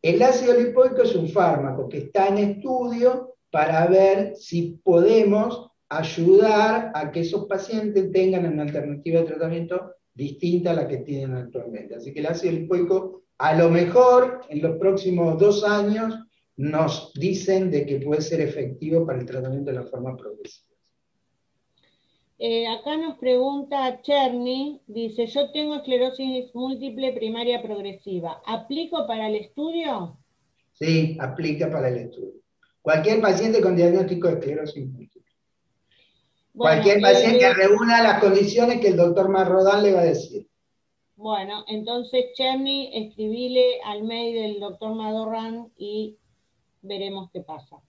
Speaker 1: El ácido lipoico es un fármaco que está en estudio para ver si podemos ayudar a que esos pacientes tengan una alternativa de tratamiento distinta a la que tienen actualmente. Así que el ácido lipoico, a lo mejor, en los próximos 2 años, nos dicen de que puede ser efectivo para el tratamiento de la forma progresiva.
Speaker 2: Acá nos pregunta Cherny, dice, yo tengo esclerosis múltiple primaria progresiva, ¿aplico para el estudio?
Speaker 1: Sí, aplica para el estudio. Cualquier paciente con diagnóstico de esclerosis múltiple. Bueno, cualquier paciente que reúna las condiciones que el doctor Marrodán le va a decir.
Speaker 2: Bueno, entonces Cherny, escribile al mail del doctor Marrodán y veremos qué pasa.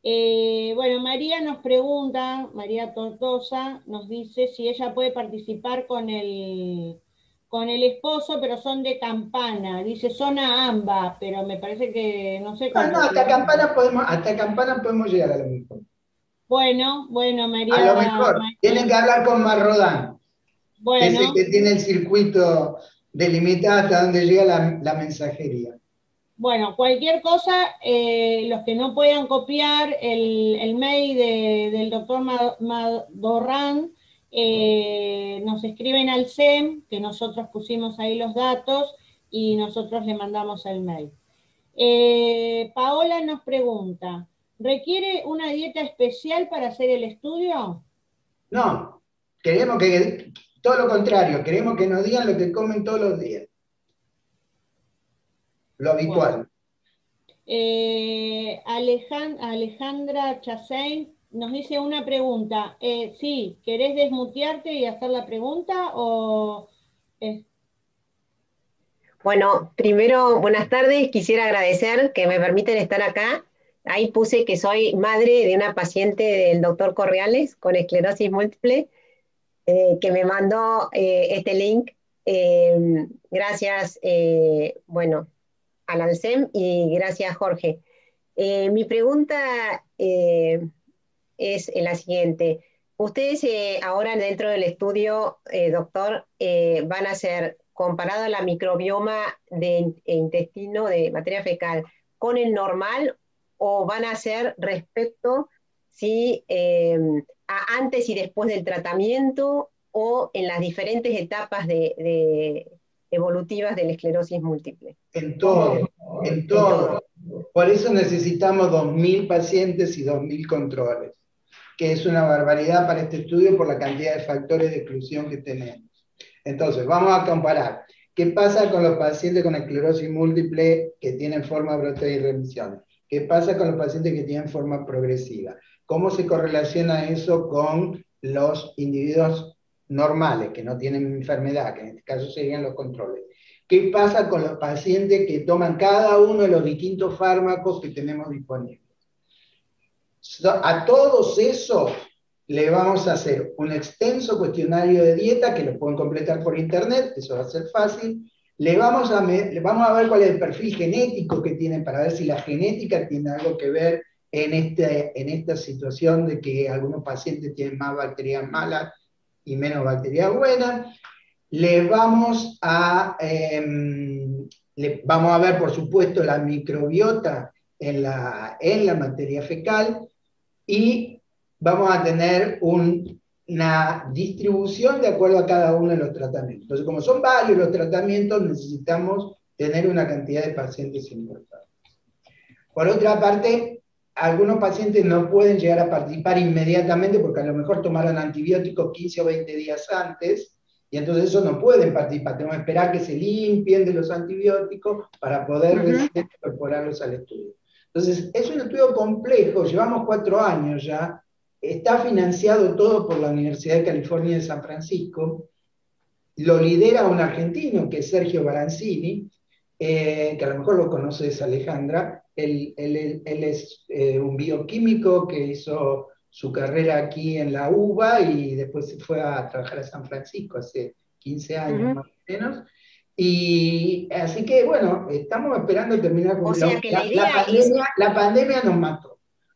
Speaker 2: Bueno, María nos pregunta, María Tortosa, nos dice si ella puede participar con el esposo, pero son de Campana. Dice zona AMBA, pero me parece que no sé cómo.
Speaker 1: No, hasta Campana podemos llegar a lo mejor.
Speaker 2: Bueno, María.
Speaker 1: A lo mejor.
Speaker 2: María.
Speaker 1: Tienen que hablar con Marrodán,
Speaker 2: bueno,
Speaker 1: que es el que tiene el circuito delimitado hasta donde llega la mensajería.
Speaker 2: Bueno, cualquier cosa, los que no puedan copiar el mail del doctor Madorrán, nos escriben al SEM, que nosotros pusimos ahí los datos, y nosotros le mandamos el mail. Paola nos pregunta, ¿requiere una dieta especial para hacer el estudio?
Speaker 1: No, queremos que, todo lo contrario, queremos que nos digan lo que comen todos los días. Lo habitual.
Speaker 2: Bueno. Alejandra Chassein nos dice una pregunta. Sí, ¿querés desmutearte y hacer la pregunta o...?
Speaker 4: Bueno, primero, buenas tardes. Quisiera agradecer que me permiten estar acá. Ahí puse que soy madre de una paciente del doctor Correales con esclerosis múltiple, que me mandó este link. Gracias, bueno, al ALSEM y gracias, Jorge. Mi pregunta es la siguiente. Ustedes ahora dentro del estudio, doctor, van a hacer, comparado la microbioma de intestino de materia fecal con el normal, o van a hacer respecto si a antes y después del tratamiento o en las diferentes etapas evolutivas de la esclerosis múltiple.
Speaker 1: En todo. Por eso necesitamos 2.000 pacientes y 2.000 controles, que es una barbaridad para este estudio por la cantidad de factores de exclusión que tenemos. Entonces, vamos a comparar. ¿Qué pasa con los pacientes con esclerosis múltiple que tienen forma brote y remisiones? ¿Qué pasa con los pacientes que tienen forma progresiva? ¿Cómo se correlaciona eso con los individuos normales, que no tienen enfermedad, que en este caso serían los controles? ¿Qué pasa con los pacientes que toman cada uno de los distintos fármacos que tenemos disponibles? A todos esos le vamos a hacer un extenso cuestionario de dieta, que lo pueden completar por internet, eso va a ser fácil. Le vamos a ver cuál es el perfil genético que tienen, para ver si la genética tiene algo que ver en esta situación de que algunos pacientes tienen más bacterias malas y menos bacterias buenas. Vamos a ver, por supuesto, la microbiota en la materia fecal, y vamos a tener una distribución de acuerdo a cada uno de los tratamientos. Entonces, como son varios los tratamientos, necesitamos tener una cantidad de pacientes importante. Por otra parte, algunos pacientes no pueden llegar a participar inmediatamente porque a lo mejor tomaron antibióticos 15 o 20 días antes, y entonces eso no pueden participar. Tenemos que esperar que se limpien de los antibióticos para poder recién incorporarlos al estudio. Entonces, es un estudio complejo, llevamos 4 años ya, está financiado todo por la Universidad de California de San Francisco, lo lidera un argentino que es Sergio Baranzini, que a lo mejor lo conoces, Alejandra. Él es un bioquímico que hizo su carrera aquí en la UBA y después se fue a trabajar a San Francisco hace 15 años más o menos. Y así que, bueno, estamos esperando terminar con la pandemia nos mató.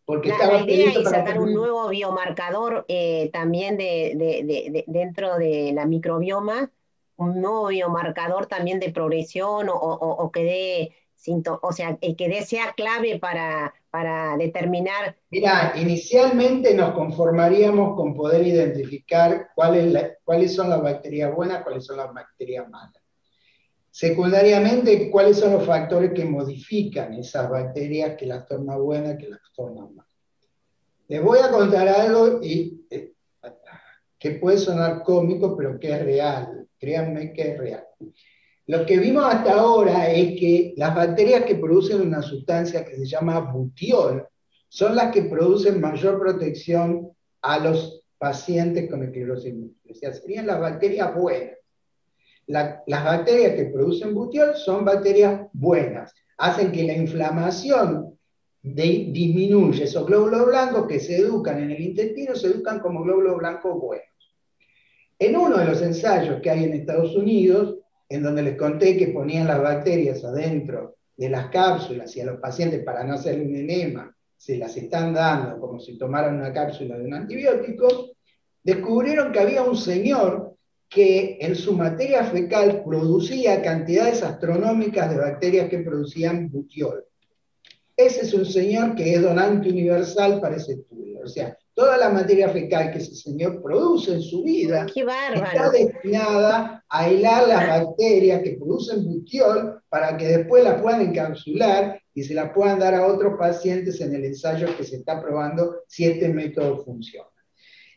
Speaker 1: Porque
Speaker 4: la idea es sacar un nuevo biomarcador también dentro de la microbioma, un nuevo biomarcador también de progresión o que dé o sea, que sea clave para determinar.
Speaker 1: Mira, inicialmente nos conformaríamos con poder identificar cuáles son las bacterias buenas, cuáles son las bacterias malas. Secundariamente, cuáles son los factores que modifican esas bacterias, que las tornan buenas, que las tornan malas. Les voy a contar algo que puede sonar cómico, pero que es real. Créanme que es real. Lo que vimos hasta ahora es que las bacterias que producen una sustancia que se llama butiol son las que producen mayor protección a los pacientes con esclerosis múltiple. O sea, serían las bacterias buenas. Las bacterias que producen butiol son bacterias buenas. Hacen que la inflamación disminuya. Esos glóbulos blancos que se educan en el intestino se educan como glóbulos blancos buenos. En uno de los ensayos que hay en Estados Unidos, en donde les conté que ponían las bacterias adentro de las cápsulas y a los pacientes, para no hacer un enema, se las están dando como si tomaran una cápsula de un antibiótico, descubrieron que había un señor que en su materia fecal producía cantidades astronómicas de bacterias que producían butiol. Ese es un señor que es donante universal para ese estudio. O sea, toda la materia fecal que ese señor produce en su vida está destinada a aislar las bacterias que producen butiol para que después las puedan encapsular y se las puedan dar a otros pacientes en el ensayo que se está probando si este método funciona.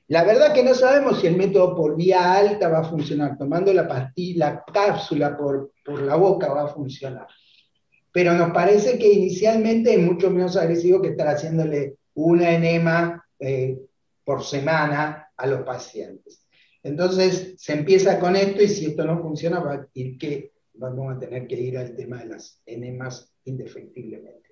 Speaker 1: La verdad que no sabemos si el método por vía alta va a funcionar, tomando la cápsula por la boca va a funcionar. Pero nos parece que inicialmente es mucho menos agresivo que estar haciéndole una enema por semana a los pacientes. Entonces se empieza con esto, y si esto no funciona vamos a tener que ir al tema de las enemas indefectiblemente.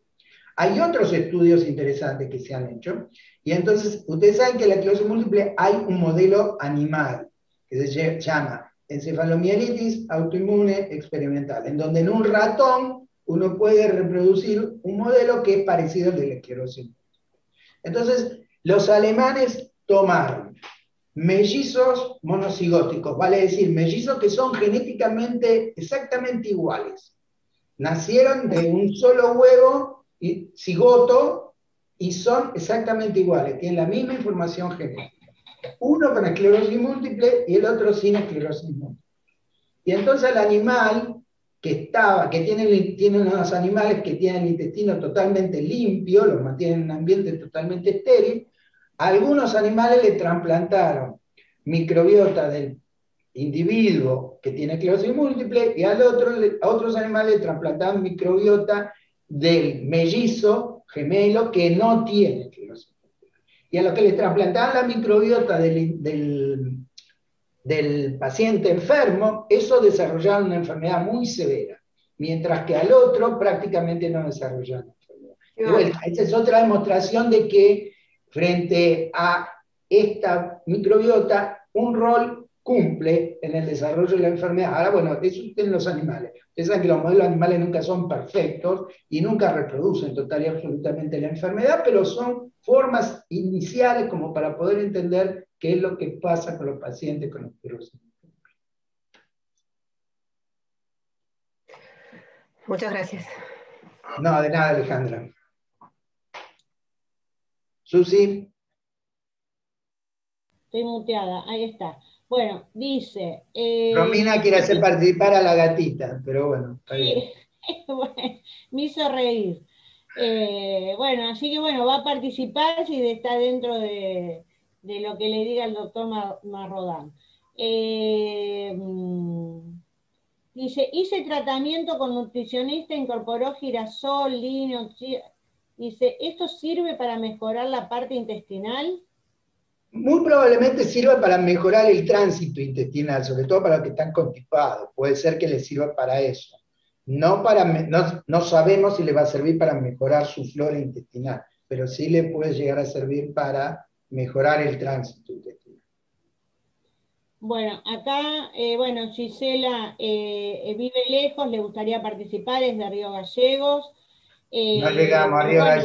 Speaker 1: Hay otros estudios interesantes que se han hecho, y entonces ustedes saben que en la esclerosis múltiple hay un modelo animal que se llama encefalomielitis autoinmune experimental, en donde en un ratón uno puede reproducir un modelo que es parecido al de la esclerosis múltiple. Entonces, los alemanes tomaron mellizos monocigóticos, vale decir, mellizos que son genéticamente exactamente iguales. Nacieron de un solo huevo, cigoto, y son exactamente iguales, tienen la misma información genética. Uno con esclerosis múltiple y el otro sin esclerosis múltiple. Y entonces el animal tienen unos animales que tienen el intestino totalmente limpio, los mantienen en un ambiente totalmente estéril. A algunos animales le trasplantaron microbiota del individuo que tiene esclerosis múltiple, y a otros animales le trasplantaban microbiota del mellizo gemelo que no tiene esclerosis múltiple. Y a los que les trasplantaban la microbiota del paciente enfermo, eso desarrollaba una enfermedad muy severa, mientras que al otro prácticamente no desarrollaba enfermedad. Y bueno, esta es otra demostración de que frente a esta microbiota, un rol cumple en el desarrollo de la enfermedad. Ahora, bueno, eso en los animales. Ustedes saben que los modelos animales nunca son perfectos y nunca reproducen total y absolutamente la enfermedad, pero son formas iniciales como para poder entender qué es lo que pasa con los pacientes con esclerosis.
Speaker 4: Muchas gracias.
Speaker 1: No, de nada, Alejandra. Susi.
Speaker 2: Estoy muteada, ahí está. Bueno, dice...
Speaker 1: Romina quiere hacer participar a la gatita, pero bueno, está bien.
Speaker 2: Bueno, me hizo reír. Bueno, así que bueno, va a participar si está dentro de lo que le diga el doctor Marrodán. Dice, hice tratamiento con nutricionista, incorporó girasol, lino, dice, ¿esto sirve para mejorar la parte intestinal?
Speaker 1: Muy probablemente sirva para mejorar el tránsito intestinal, sobre todo para los que están constipados. Puede ser que les sirva para eso. No sabemos si le va a servir para mejorar su flora intestinal, pero sí le puede llegar a servir para mejorar el tránsito intestinal.
Speaker 2: Bueno, acá, bueno, Gisela vive lejos, le gustaría participar, es de Río Gallegos.
Speaker 1: No llegamos a Río
Speaker 2: bueno,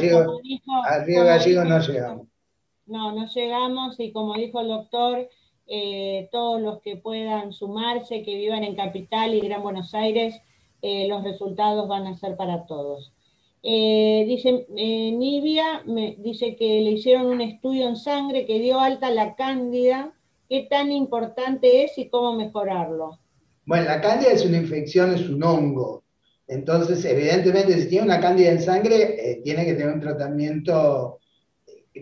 Speaker 1: Gallegos, no llegamos.
Speaker 2: No llegamos y como dijo el doctor, todos los que puedan sumarse, que vivan en Capital y Gran Buenos Aires, los resultados van a ser para todos. Dice Nivia, dice que le hicieron un estudio en sangre que dio alta la cándida. ¿Qué tan importante es y cómo mejorarlo?
Speaker 1: Bueno, la cándida es una infección, es un hongo. Entonces, evidentemente, si tiene una cándida en sangre, tiene que tener un tratamiento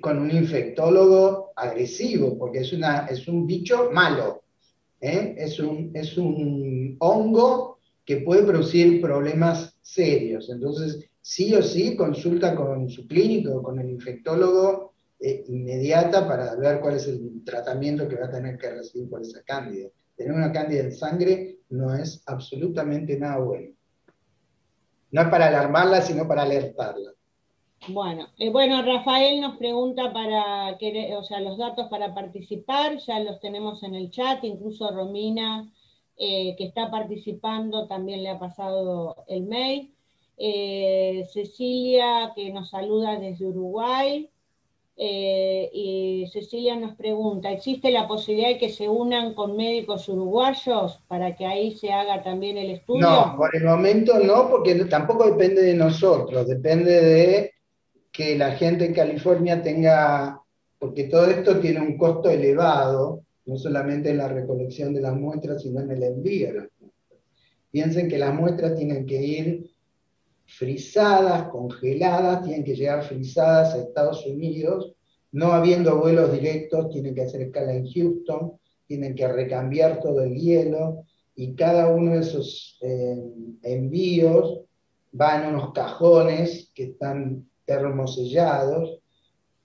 Speaker 1: con un infectólogo agresivo, porque es un bicho malo. Es un hongo que puede producir problemas serios. Entonces, sí o sí, consulta con su clínico, con el infectólogo inmediata para ver cuál es el tratamiento que va a tener que recibir por esa cándida. Tener una cándida en sangre no es absolutamente nada bueno. No es para alarmarla, sino para alertarla.
Speaker 2: Bueno, Rafael nos pregunta o sea, los datos para participar, ya los tenemos en el chat, incluso Romina, que está participando, también le ha pasado el mail. Cecilia, que nos saluda desde Uruguay. Y Cecilia nos pregunta, ¿existe la posibilidad de que se unan con médicos uruguayos para que ahí se haga también el estudio?
Speaker 1: No, por el momento no, porque tampoco depende de nosotros, depende de que la gente en California tenga, porque todo esto tiene un costo elevado, no solamente en la recolección de las muestras, sino en el envío de las muestras. Piensen que las muestras tienen que ir frisadas, congeladas, tienen que llegar frisadas a Estados Unidos, no habiendo vuelos directos, tienen que hacer escala en Houston, tienen que recambiar todo el hielo, y cada uno de esos envíos va en unos cajones que están termosellados,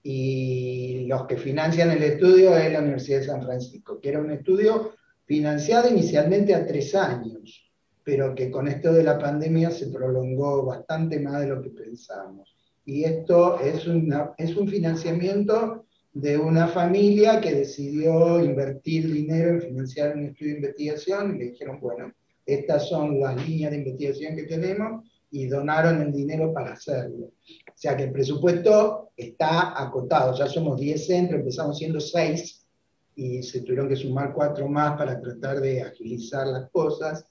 Speaker 1: y los que financian el estudio es la Universidad de San Francisco, que era un estudio financiado inicialmente a 3 años, pero que con esto de la pandemia se prolongó bastante más de lo que pensábamos. Y esto es un financiamiento de una familia que decidió invertir dinero en financiar un estudio de investigación, y le dijeron, bueno, estas son las líneas de investigación que tenemos, y donaron el dinero para hacerlo. O sea que el presupuesto está acotado, ya somos 10 centros, empezamos siendo 6, y se tuvieron que sumar 4 más para tratar de agilizar las cosas.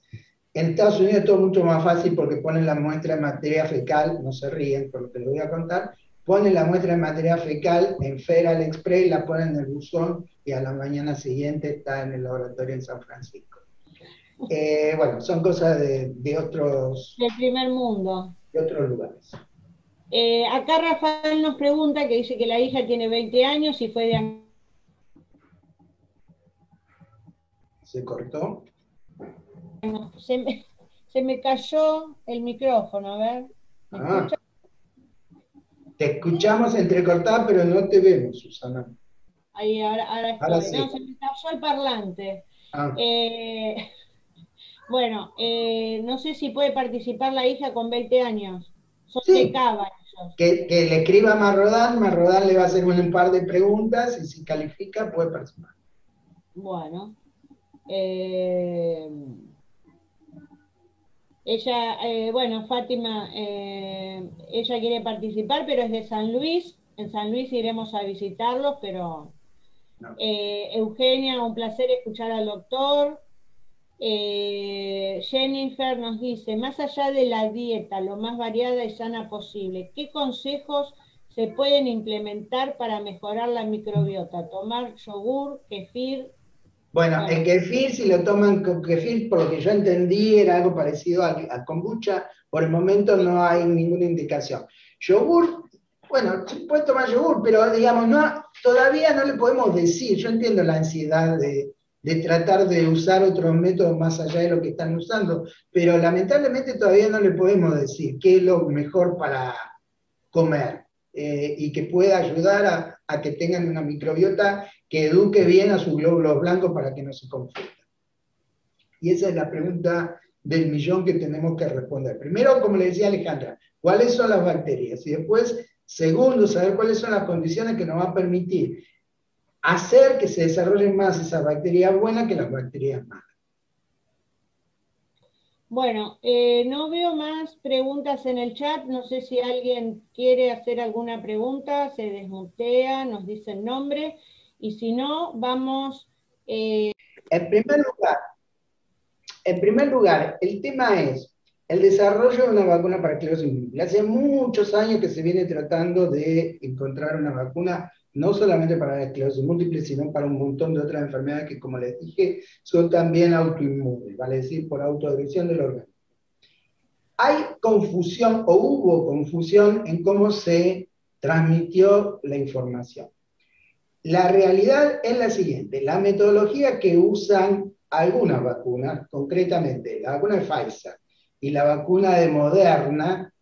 Speaker 1: En Estados Unidos es todo mucho más fácil porque ponen la muestra de materia fecal, no se ríen por lo que les voy a contar, ponen la muestra de materia fecal en Federal Express, la ponen en el buzón y a la mañana siguiente está en el laboratorio en San Francisco. Bueno, son cosas de otros...
Speaker 2: Del primer mundo.
Speaker 1: De otros lugares.
Speaker 2: Acá Rafael nos pregunta, que dice que la hija tiene 20 años y fue de...
Speaker 1: ¿Se cortó?
Speaker 2: Se me cayó el micrófono, a ver. ¿Me escucha?
Speaker 1: Te escuchamos entrecortada, pero no te vemos, Susana.
Speaker 2: Ahí, ahora estoy.
Speaker 1: Ahora sí.
Speaker 2: No, se me cayó el parlante.
Speaker 1: Ah.
Speaker 2: Bueno, no sé si puede participar la hija con 20 años. Son de
Speaker 1: Sí,
Speaker 2: Cava ellos.
Speaker 1: que le escriba a Marrodán le va a hacer un par de preguntas y si califica puede participar.
Speaker 2: Bueno. Ella, bueno, Fátima, ella quiere participar, pero es de San Luis. En San Luis iremos a visitarlos, pero
Speaker 1: No.
Speaker 2: Eugenia, un placer escuchar al doctor. Jennifer nos dice, más allá de la dieta lo más variada y sana posible, ¿qué consejos se pueden implementar para mejorar la microbiota? Tomar yogur, kefir.
Speaker 1: Bueno, el kefir, si lo toman con kefir, por lo que yo entendí, era algo parecido a kombucha. Por el momento no hay ninguna indicación. Yogur, bueno, se puede tomar yogur, pero digamos, todavía no le podemos decir. Yo entiendo la ansiedad de tratar de usar otros métodos más allá de lo que están usando, pero lamentablemente todavía no le podemos decir qué es lo mejor para comer y que pueda ayudar a que tengan una microbiota que eduque bien a sus glóbulos blancos para que no se confundan. Y esa es la pregunta del millón que tenemos que responder. Primero, como le decía Alejandra, ¿cuáles son las bacterias? Y después, segundo, saber cuáles son las condiciones que nos va a permitir hacer que se desarrollen más esas bacterias buenas que las bacterias malas.
Speaker 2: Bueno, no veo más preguntas en el chat, no sé si alguien quiere hacer alguna pregunta, se desmutea, nos dice el nombre, y si no, vamos...
Speaker 1: En primer lugar, el tema es el desarrollo de una vacuna para esclerosis múltiple. Hace muchos años que se viene tratando de encontrar una vacuna no solamente para la esclerosis múltiple, sino para un montón de otras enfermedades que, como les dije, son también autoinmunes, vale decir, por autoagresión del organismo. Hay confusión, o hubo confusión, en cómo se transmitió la información. La realidad es la siguiente: la metodología que usan algunas vacunas, concretamente la vacuna de Pfizer y la vacuna de Moderna,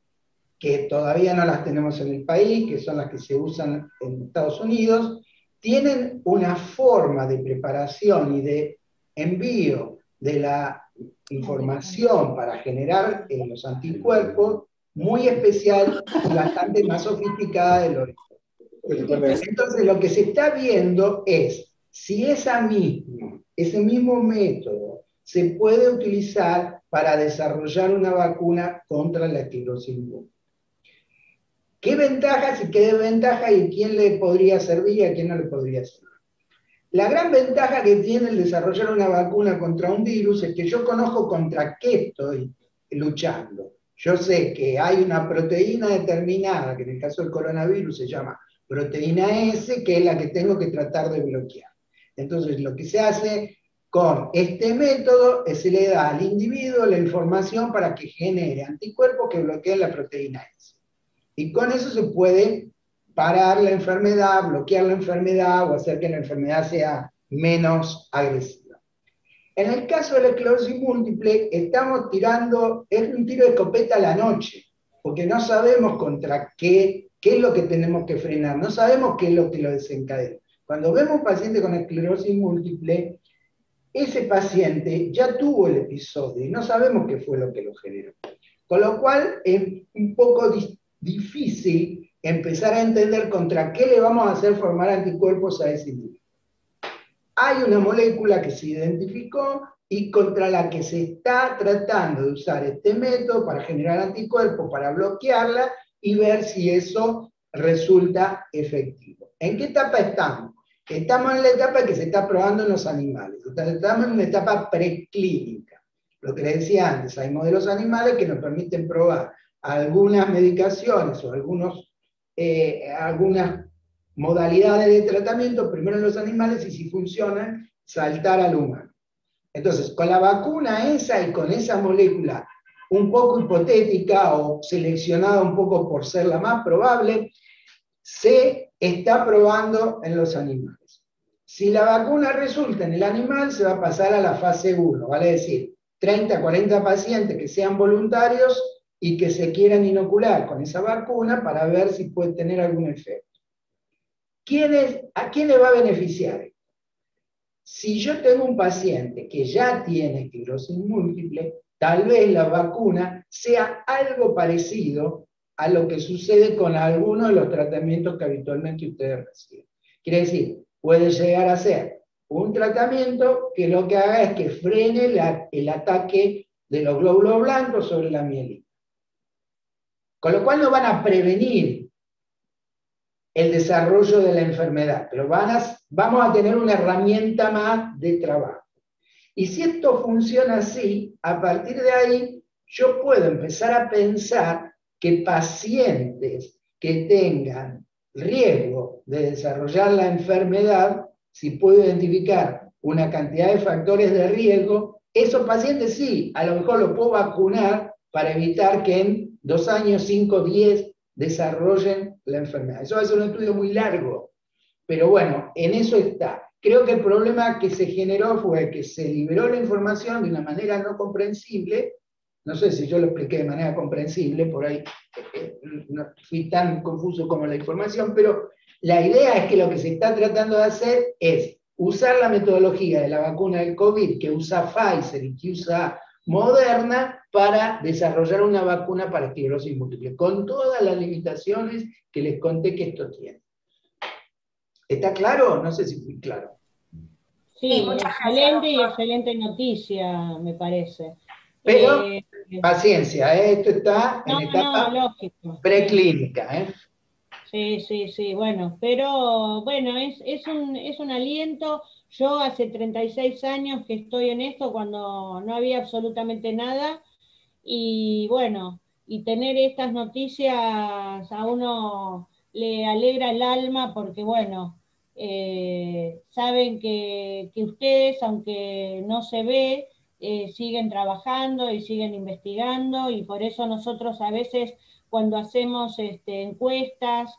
Speaker 1: que todavía no las tenemos en el país, que son las que se usan en Estados Unidos, tienen una forma de preparación y de envío de la información para generar los anticuerpos muy especial y bastante más sofisticada de lo Entonces lo que se está viendo es si ese mismo método se puede utilizar para desarrollar una vacuna contra la esclerosis múltiple. ¿Qué ventajas y qué desventajas y quién le podría servir y a quién no le podría servir? La gran ventaja que tiene el desarrollar una vacuna contra un virus es que yo conozco contra qué estoy luchando. Yo sé que hay una proteína determinada, que en el caso del coronavirus se llama proteína S, que es la que tengo que tratar de bloquear. Entonces, lo que se hace con este método es se le da al individuo la información para que genere anticuerpos que bloqueen la proteína S. Y con eso se puede parar la enfermedad, bloquear la enfermedad o hacer que la enfermedad sea menos agresiva. En el caso de la esclerosis múltiple, estamos tirando, es un tiro de escopeta a la noche, porque no sabemos contra qué es lo que tenemos que frenar, no sabemos qué es lo que lo desencadena. Cuando vemos un paciente con esclerosis múltiple, ese paciente ya tuvo el episodio y no sabemos qué fue lo que lo generó. Con lo cual es un poco difícil empezar a entender contra qué le vamos a hacer formar anticuerpos a ese individuo. Hay una molécula que se identificó y contra la que se está tratando de usar este método para generar anticuerpos, para bloquearla y ver si eso resulta efectivo. ¿En qué etapa estamos? Estamos en la etapa que se está probando en los animales. Estamos en una etapa preclínica. Lo que les decía antes, hay modelos animales que nos permiten probar algunas medicaciones o algunas modalidades de tratamiento, primero en los animales, y si funcionan, saltar al humano. Entonces, con la vacuna esa y con esa molécula un poco hipotética o seleccionada un poco por ser la más probable, se está probando en los animales. Si la vacuna resulta en el animal, se va a pasar a la fase 1, vale decir, 30, 40 pacientes que sean voluntarios y que se quieran inocular con esa vacuna para ver si puede tener algún efecto. ¿A quién le va a beneficiar? Si yo tengo un paciente que ya tiene esclerosis múltiple, tal vez la vacuna sea algo parecido a lo que sucede con algunos de los tratamientos que habitualmente ustedes reciben. Quiere decir, puede llegar a ser un tratamiento que lo que haga es que frene el ataque de los glóbulos blancos sobre la mielina. Con lo cual no van a prevenir el desarrollo de la enfermedad, pero vamos a tener una herramienta más de trabajo. Y si esto funciona así, a partir de ahí yo puedo empezar a pensar que pacientes que tengan riesgo de desarrollar la enfermedad, si puedo identificar una cantidad de factores de riesgo, esos pacientes sí, a lo mejor los puedo vacunar para evitar que en 2 años, 5, 10 desarrollen la enfermedad. Eso va a ser un estudio muy largo, pero bueno, en eso está. Creo que el problema que se generó fue que se liberó la información de una manera no comprensible. No sé si yo lo expliqué de manera comprensible, por ahí no fui tan confuso como la información, pero la idea es que lo que se está tratando de hacer es usar la metodología de la vacuna del COVID que usa Pfizer y que usa Moderna para desarrollar una vacuna para esclerosis múltiple, con todas las limitaciones que les conté que esto tiene. ¿Está claro? No sé si fui claro.
Speaker 2: Sí, excelente y excelente noticia, me parece.
Speaker 1: Pero, paciencia, esto está en etapa
Speaker 2: lógico,
Speaker 1: preclínica.
Speaker 2: Sí, bueno, pero bueno, es un aliento. Yo hace 36 años que estoy en esto cuando no había absolutamente nada, y bueno, y tener estas noticias a uno le alegra el alma porque bueno, saben que ustedes, aunque no se ve, siguen trabajando y siguen investigando, y por eso nosotros a veces cuando hacemos encuestas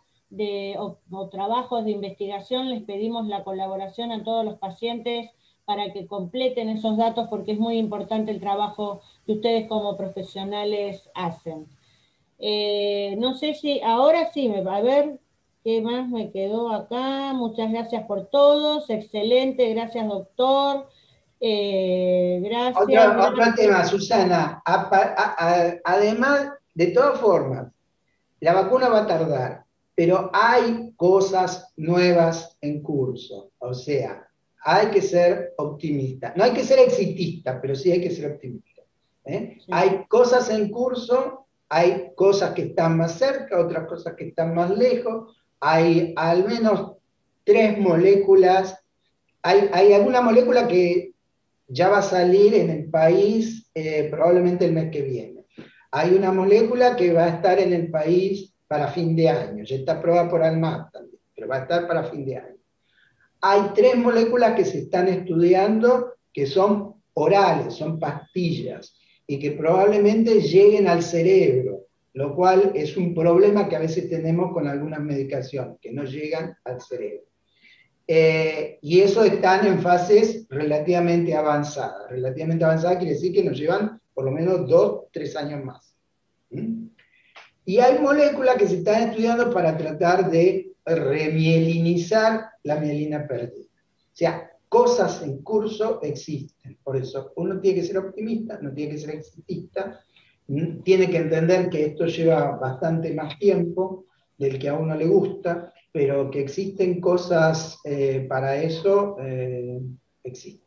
Speaker 2: o trabajos de investigación les pedimos la colaboración a todos los pacientes para que completen esos datos, porque es muy importante el trabajo que ustedes como profesionales hacen. No sé si, ahora sí, a ver qué más me quedó acá. Muchas gracias por todos, excelente, gracias doctor. Gracias.
Speaker 1: Otro tema, Susana. Además, de todas formas, la vacuna va a tardar, pero hay cosas nuevas en curso. O sea, hay que ser optimista. No hay que ser exitista, pero sí hay que ser optimista. Sí. Hay cosas en curso, hay cosas que están más cerca, otras cosas que están más lejos. Hay al menos 3 moléculas. Hay alguna molécula que ya va a salir en el país probablemente el mes que viene. Hay una molécula que va a estar en el país para fin de año, ya está aprobada por ANMAT también, pero va a estar para fin de año. Hay 3 moléculas que se están estudiando que son orales, son pastillas, y que probablemente lleguen al cerebro, lo cual es un problema que a veces tenemos con algunas medicaciones, que no llegan al cerebro. Y eso están en fases relativamente avanzadas. Relativamente avanzadas quiere decir que nos llevan por lo menos 2, 3 años más. Y hay moléculas que se están estudiando para tratar de remielinizar la mielina perdida. O sea, cosas en curso existen. Por eso uno tiene que ser optimista, no tiene que ser exitista, tiene que entender que esto lleva bastante más tiempo del que a uno le gusta, pero que existen cosas para eso, existen.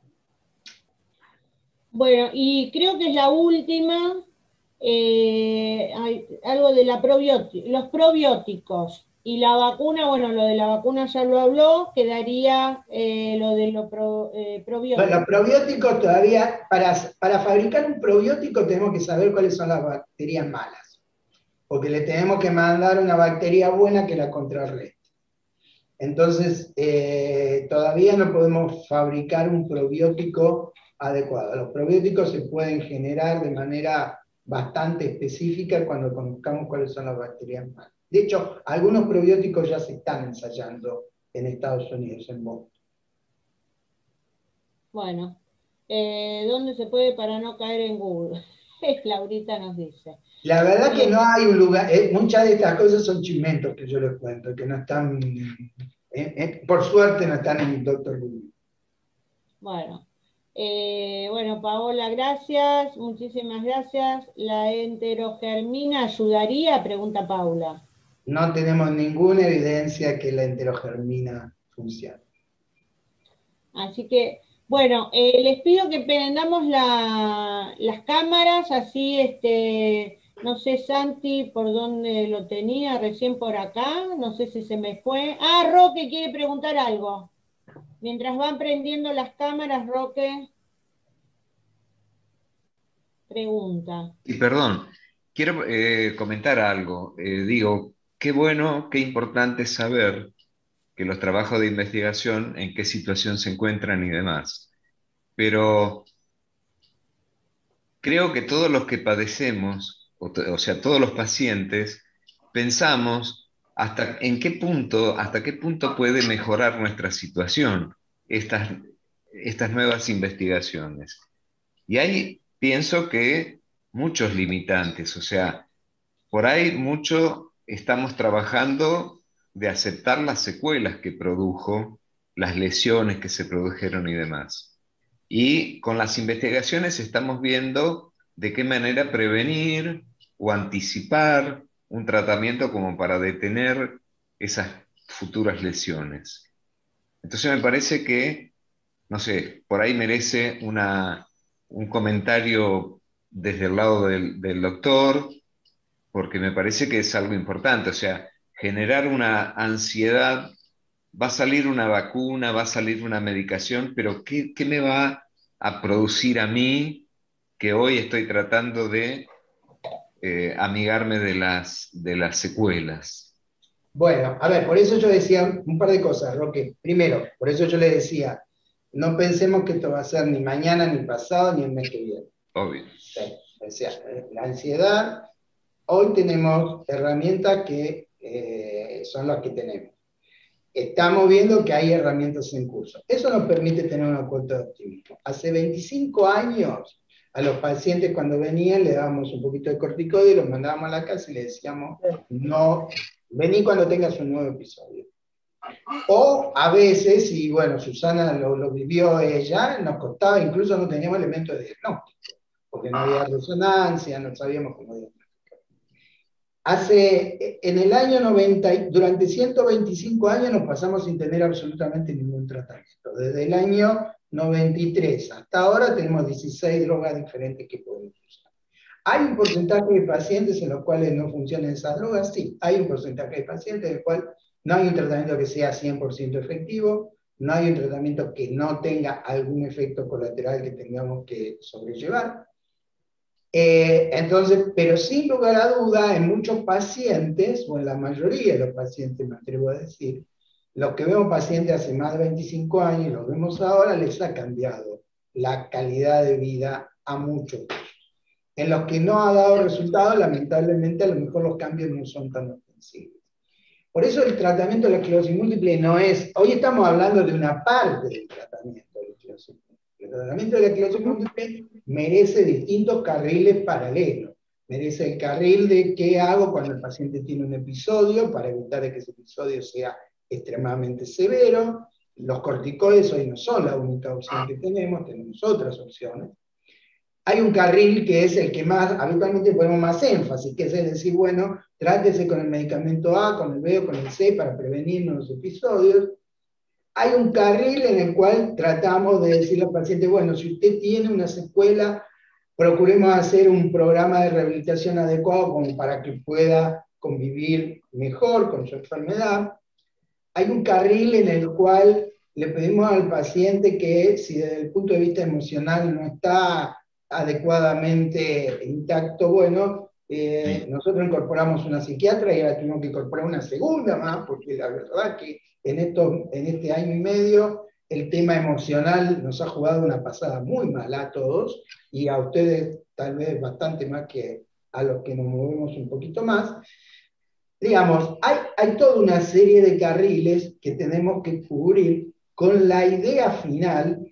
Speaker 2: Bueno, y creo que es la última, hay algo de los probióticos y la vacuna. Bueno, lo de la vacuna ya lo habló, quedaría lo de los probióticos.
Speaker 1: Bueno, los probióticos todavía, para fabricar un probiótico tenemos que saber cuáles son las bacterias malas, porque le tenemos que mandar una bacteria buena que la contrarreste. Entonces, todavía no podemos fabricar un probiótico adecuado. Los probióticos se pueden generar de manera bastante específica cuando conozcamos cuáles son las bacterias malas. De hecho, algunos probióticos ya se están ensayando en Estados Unidos, en Boston.
Speaker 2: Bueno, ¿dónde se puede para no caer en Google? Laurita nos dice.
Speaker 1: La verdad que no hay un lugar, muchas de estas cosas son chimentos que yo les cuento, que no están, por suerte no están en el Doctor Who.
Speaker 2: Bueno, bueno, Paola, gracias, muchísimas gracias. ¿La enterogermina ayudaría? Pregunta Paula.
Speaker 1: No tenemos ninguna evidencia que la enterogermina funcione.
Speaker 2: Así que, bueno, les pido que prendamos las cámaras, así, no sé, Santi, por dónde lo tenía, recién por acá, no sé si se me fue. Ah, Roque quiere preguntar algo. Mientras van prendiendo las cámaras, Roque pregunta.
Speaker 5: Y perdón, quiero comentar algo. Digo, qué bueno, qué importante saber que los trabajos de investigación, en qué situación se encuentran y demás. Pero creo que todos los que padecemos, o sea, todos los pacientes, pensamos hasta qué punto puede mejorar nuestra situación estas nuevas investigaciones. Y ahí pienso que muchos limitantes, o sea, por ahí mucho estamos trabajando de aceptar las secuelas que produjo, las lesiones que se produjeron y demás. Y con las investigaciones estamos viendo de qué manera prevenir o anticipar un tratamiento como para detener esas futuras lesiones. Entonces me parece que, no sé, por ahí merece un comentario desde el lado del doctor, porque me parece que es algo importante, o sea, generar una ansiedad. Va a salir una vacuna, va a salir una medicación, pero ¿qué me va a producir a mí que hoy estoy tratando de amigarme de las secuelas?
Speaker 1: Bueno, a ver, por eso yo decía un par de cosas, Roque. Primero, por eso yo le decía, no pensemos que esto va a ser ni mañana, ni pasado, ni el mes que viene.
Speaker 5: Obvio.
Speaker 1: Sí, o sea, la ansiedad, hoy tenemos herramientas que son las que tenemos. Estamos viendo que hay herramientas en curso. Eso nos permite tener una cuota de optimismo. Hace 25 años, a los pacientes cuando venían le dábamos un poquito de corticoide, los mandábamos a la casa y les decíamos, no, vení cuando tengas un nuevo episodio. O a veces, y bueno, Susana lo vivió ella, nos costaba, incluso no teníamos elementos de diagnóstico, porque no había resonancia, no sabíamos cómo diagnosticar. En el año 90, durante 125 años nos pasamos sin tener absolutamente ningún tratamiento. Desde el año 93 hasta ahora tenemos 16 drogas diferentes que podemos usar. ¿Hay un porcentaje de pacientes en los cuales no funcionan esas drogas? Sí, hay un porcentaje de pacientes en el cual no hay un tratamiento que sea 100% efectivo, no hay un tratamiento que no tenga algún efecto colateral que tengamos que sobrellevar. Entonces, pero sin lugar a duda, en muchos pacientes, o en la mayoría de los pacientes, me atrevo a decir, los que vemos pacientes hace más de 25 años y los vemos ahora, les ha cambiado la calidad de vida a muchos. En los que no ha dado resultados, lamentablemente, a lo mejor los cambios no son tan ostensivos. Por eso el tratamiento de la esclerosis múltiple no es, hoy estamos hablando de una parte del tratamiento de la esclerosis múltiple. El tratamiento de la esclerosis múltiple merece distintos carriles paralelos. Merece el carril de qué hago cuando el paciente tiene un episodio para evitar que ese episodio sea extremadamente severo. Los corticoides hoy no son la única opción que tenemos otras opciones. Hay un carril que es el que más habitualmente ponemos más énfasis, que es decir, bueno, trátese con el medicamento A, con el B o con el C para prevenirnos los episodios. Hay un carril en el cual tratamos de decirle al paciente, bueno, si usted tiene una secuela, procuremos hacer un programa de rehabilitación adecuado como para que pueda convivir mejor con su enfermedad. Hay un carril en el cual le pedimos al paciente que si desde el punto de vista emocional no está adecuadamente intacto, bueno, nosotros incorporamos una psiquiatra y ahora tenemos que incorporar una segunda más, porque la verdad que en este año y medio el tema emocional nos ha jugado una pasada muy mala a todos, y a ustedes tal vez bastante más que a los que nos movemos un poquito más. Digamos, hay toda una serie de carriles que tenemos que cubrir con la idea final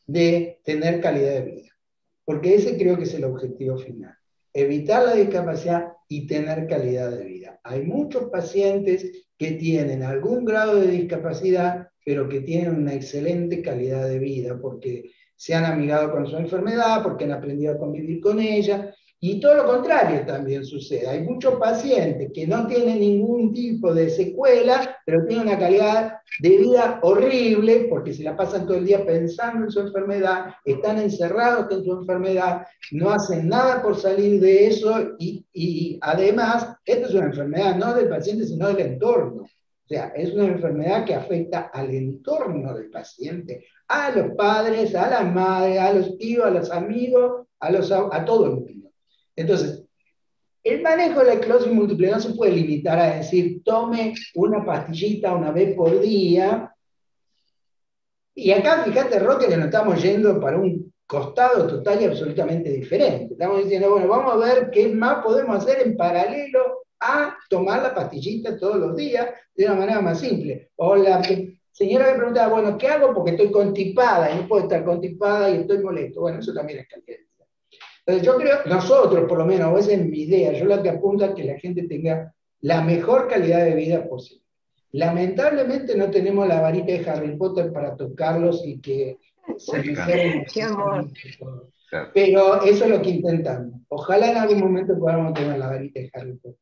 Speaker 1: de tener calidad de vida, porque ese creo que es el objetivo final. evitar la discapacidad y tener calidad de vida. Hay muchos pacientes que tienen algún grado de discapacidad, pero que tienen una excelente calidad de vida, porque se han amigado con su enfermedad, porque han aprendido a convivir con ella, y todo lo contrario también sucede. Hay muchos pacientes que no tienen ningún tipo de secuela, pero tienen una calidad de vida horrible, porque se la pasan todo el día pensando en su enfermedad, están encerrados con su enfermedad, no hacen nada por salir de eso, y además, esta es una enfermedad no del paciente, sino del entorno. O sea, es una enfermedad que afecta al entorno del paciente, a los padres, a las madres, a los tíos, a los amigos, a todo el mundo. Entonces, el manejo de la esclerosis múltiple no se puede limitar a decir, tome una pastillita una vez por día. Y acá, fíjate, Roque, que nos estamos yendo para un costado total y absolutamente diferente. Estamos diciendo, bueno, vamos a ver qué más podemos hacer en paralelo a tomar la pastillita todos los días de una manera más simple. O la señora me preguntaba, bueno, ¿qué hago? Porque estoy constipada y no puedo estar constipada y estoy molesto. Bueno, eso también es calidad. Entonces yo creo, nosotros por lo menos, o esa es mi idea, yo lo que apunto a que la gente tenga la mejor calidad de vida posible. Lamentablemente no tenemos la varita de Harry Potter para tocarlos y que se mejeren.
Speaker 4: Qué amor.
Speaker 1: Pero eso es lo que intentamos. Ojalá en algún momento podamos tener la varita de Harry Potter.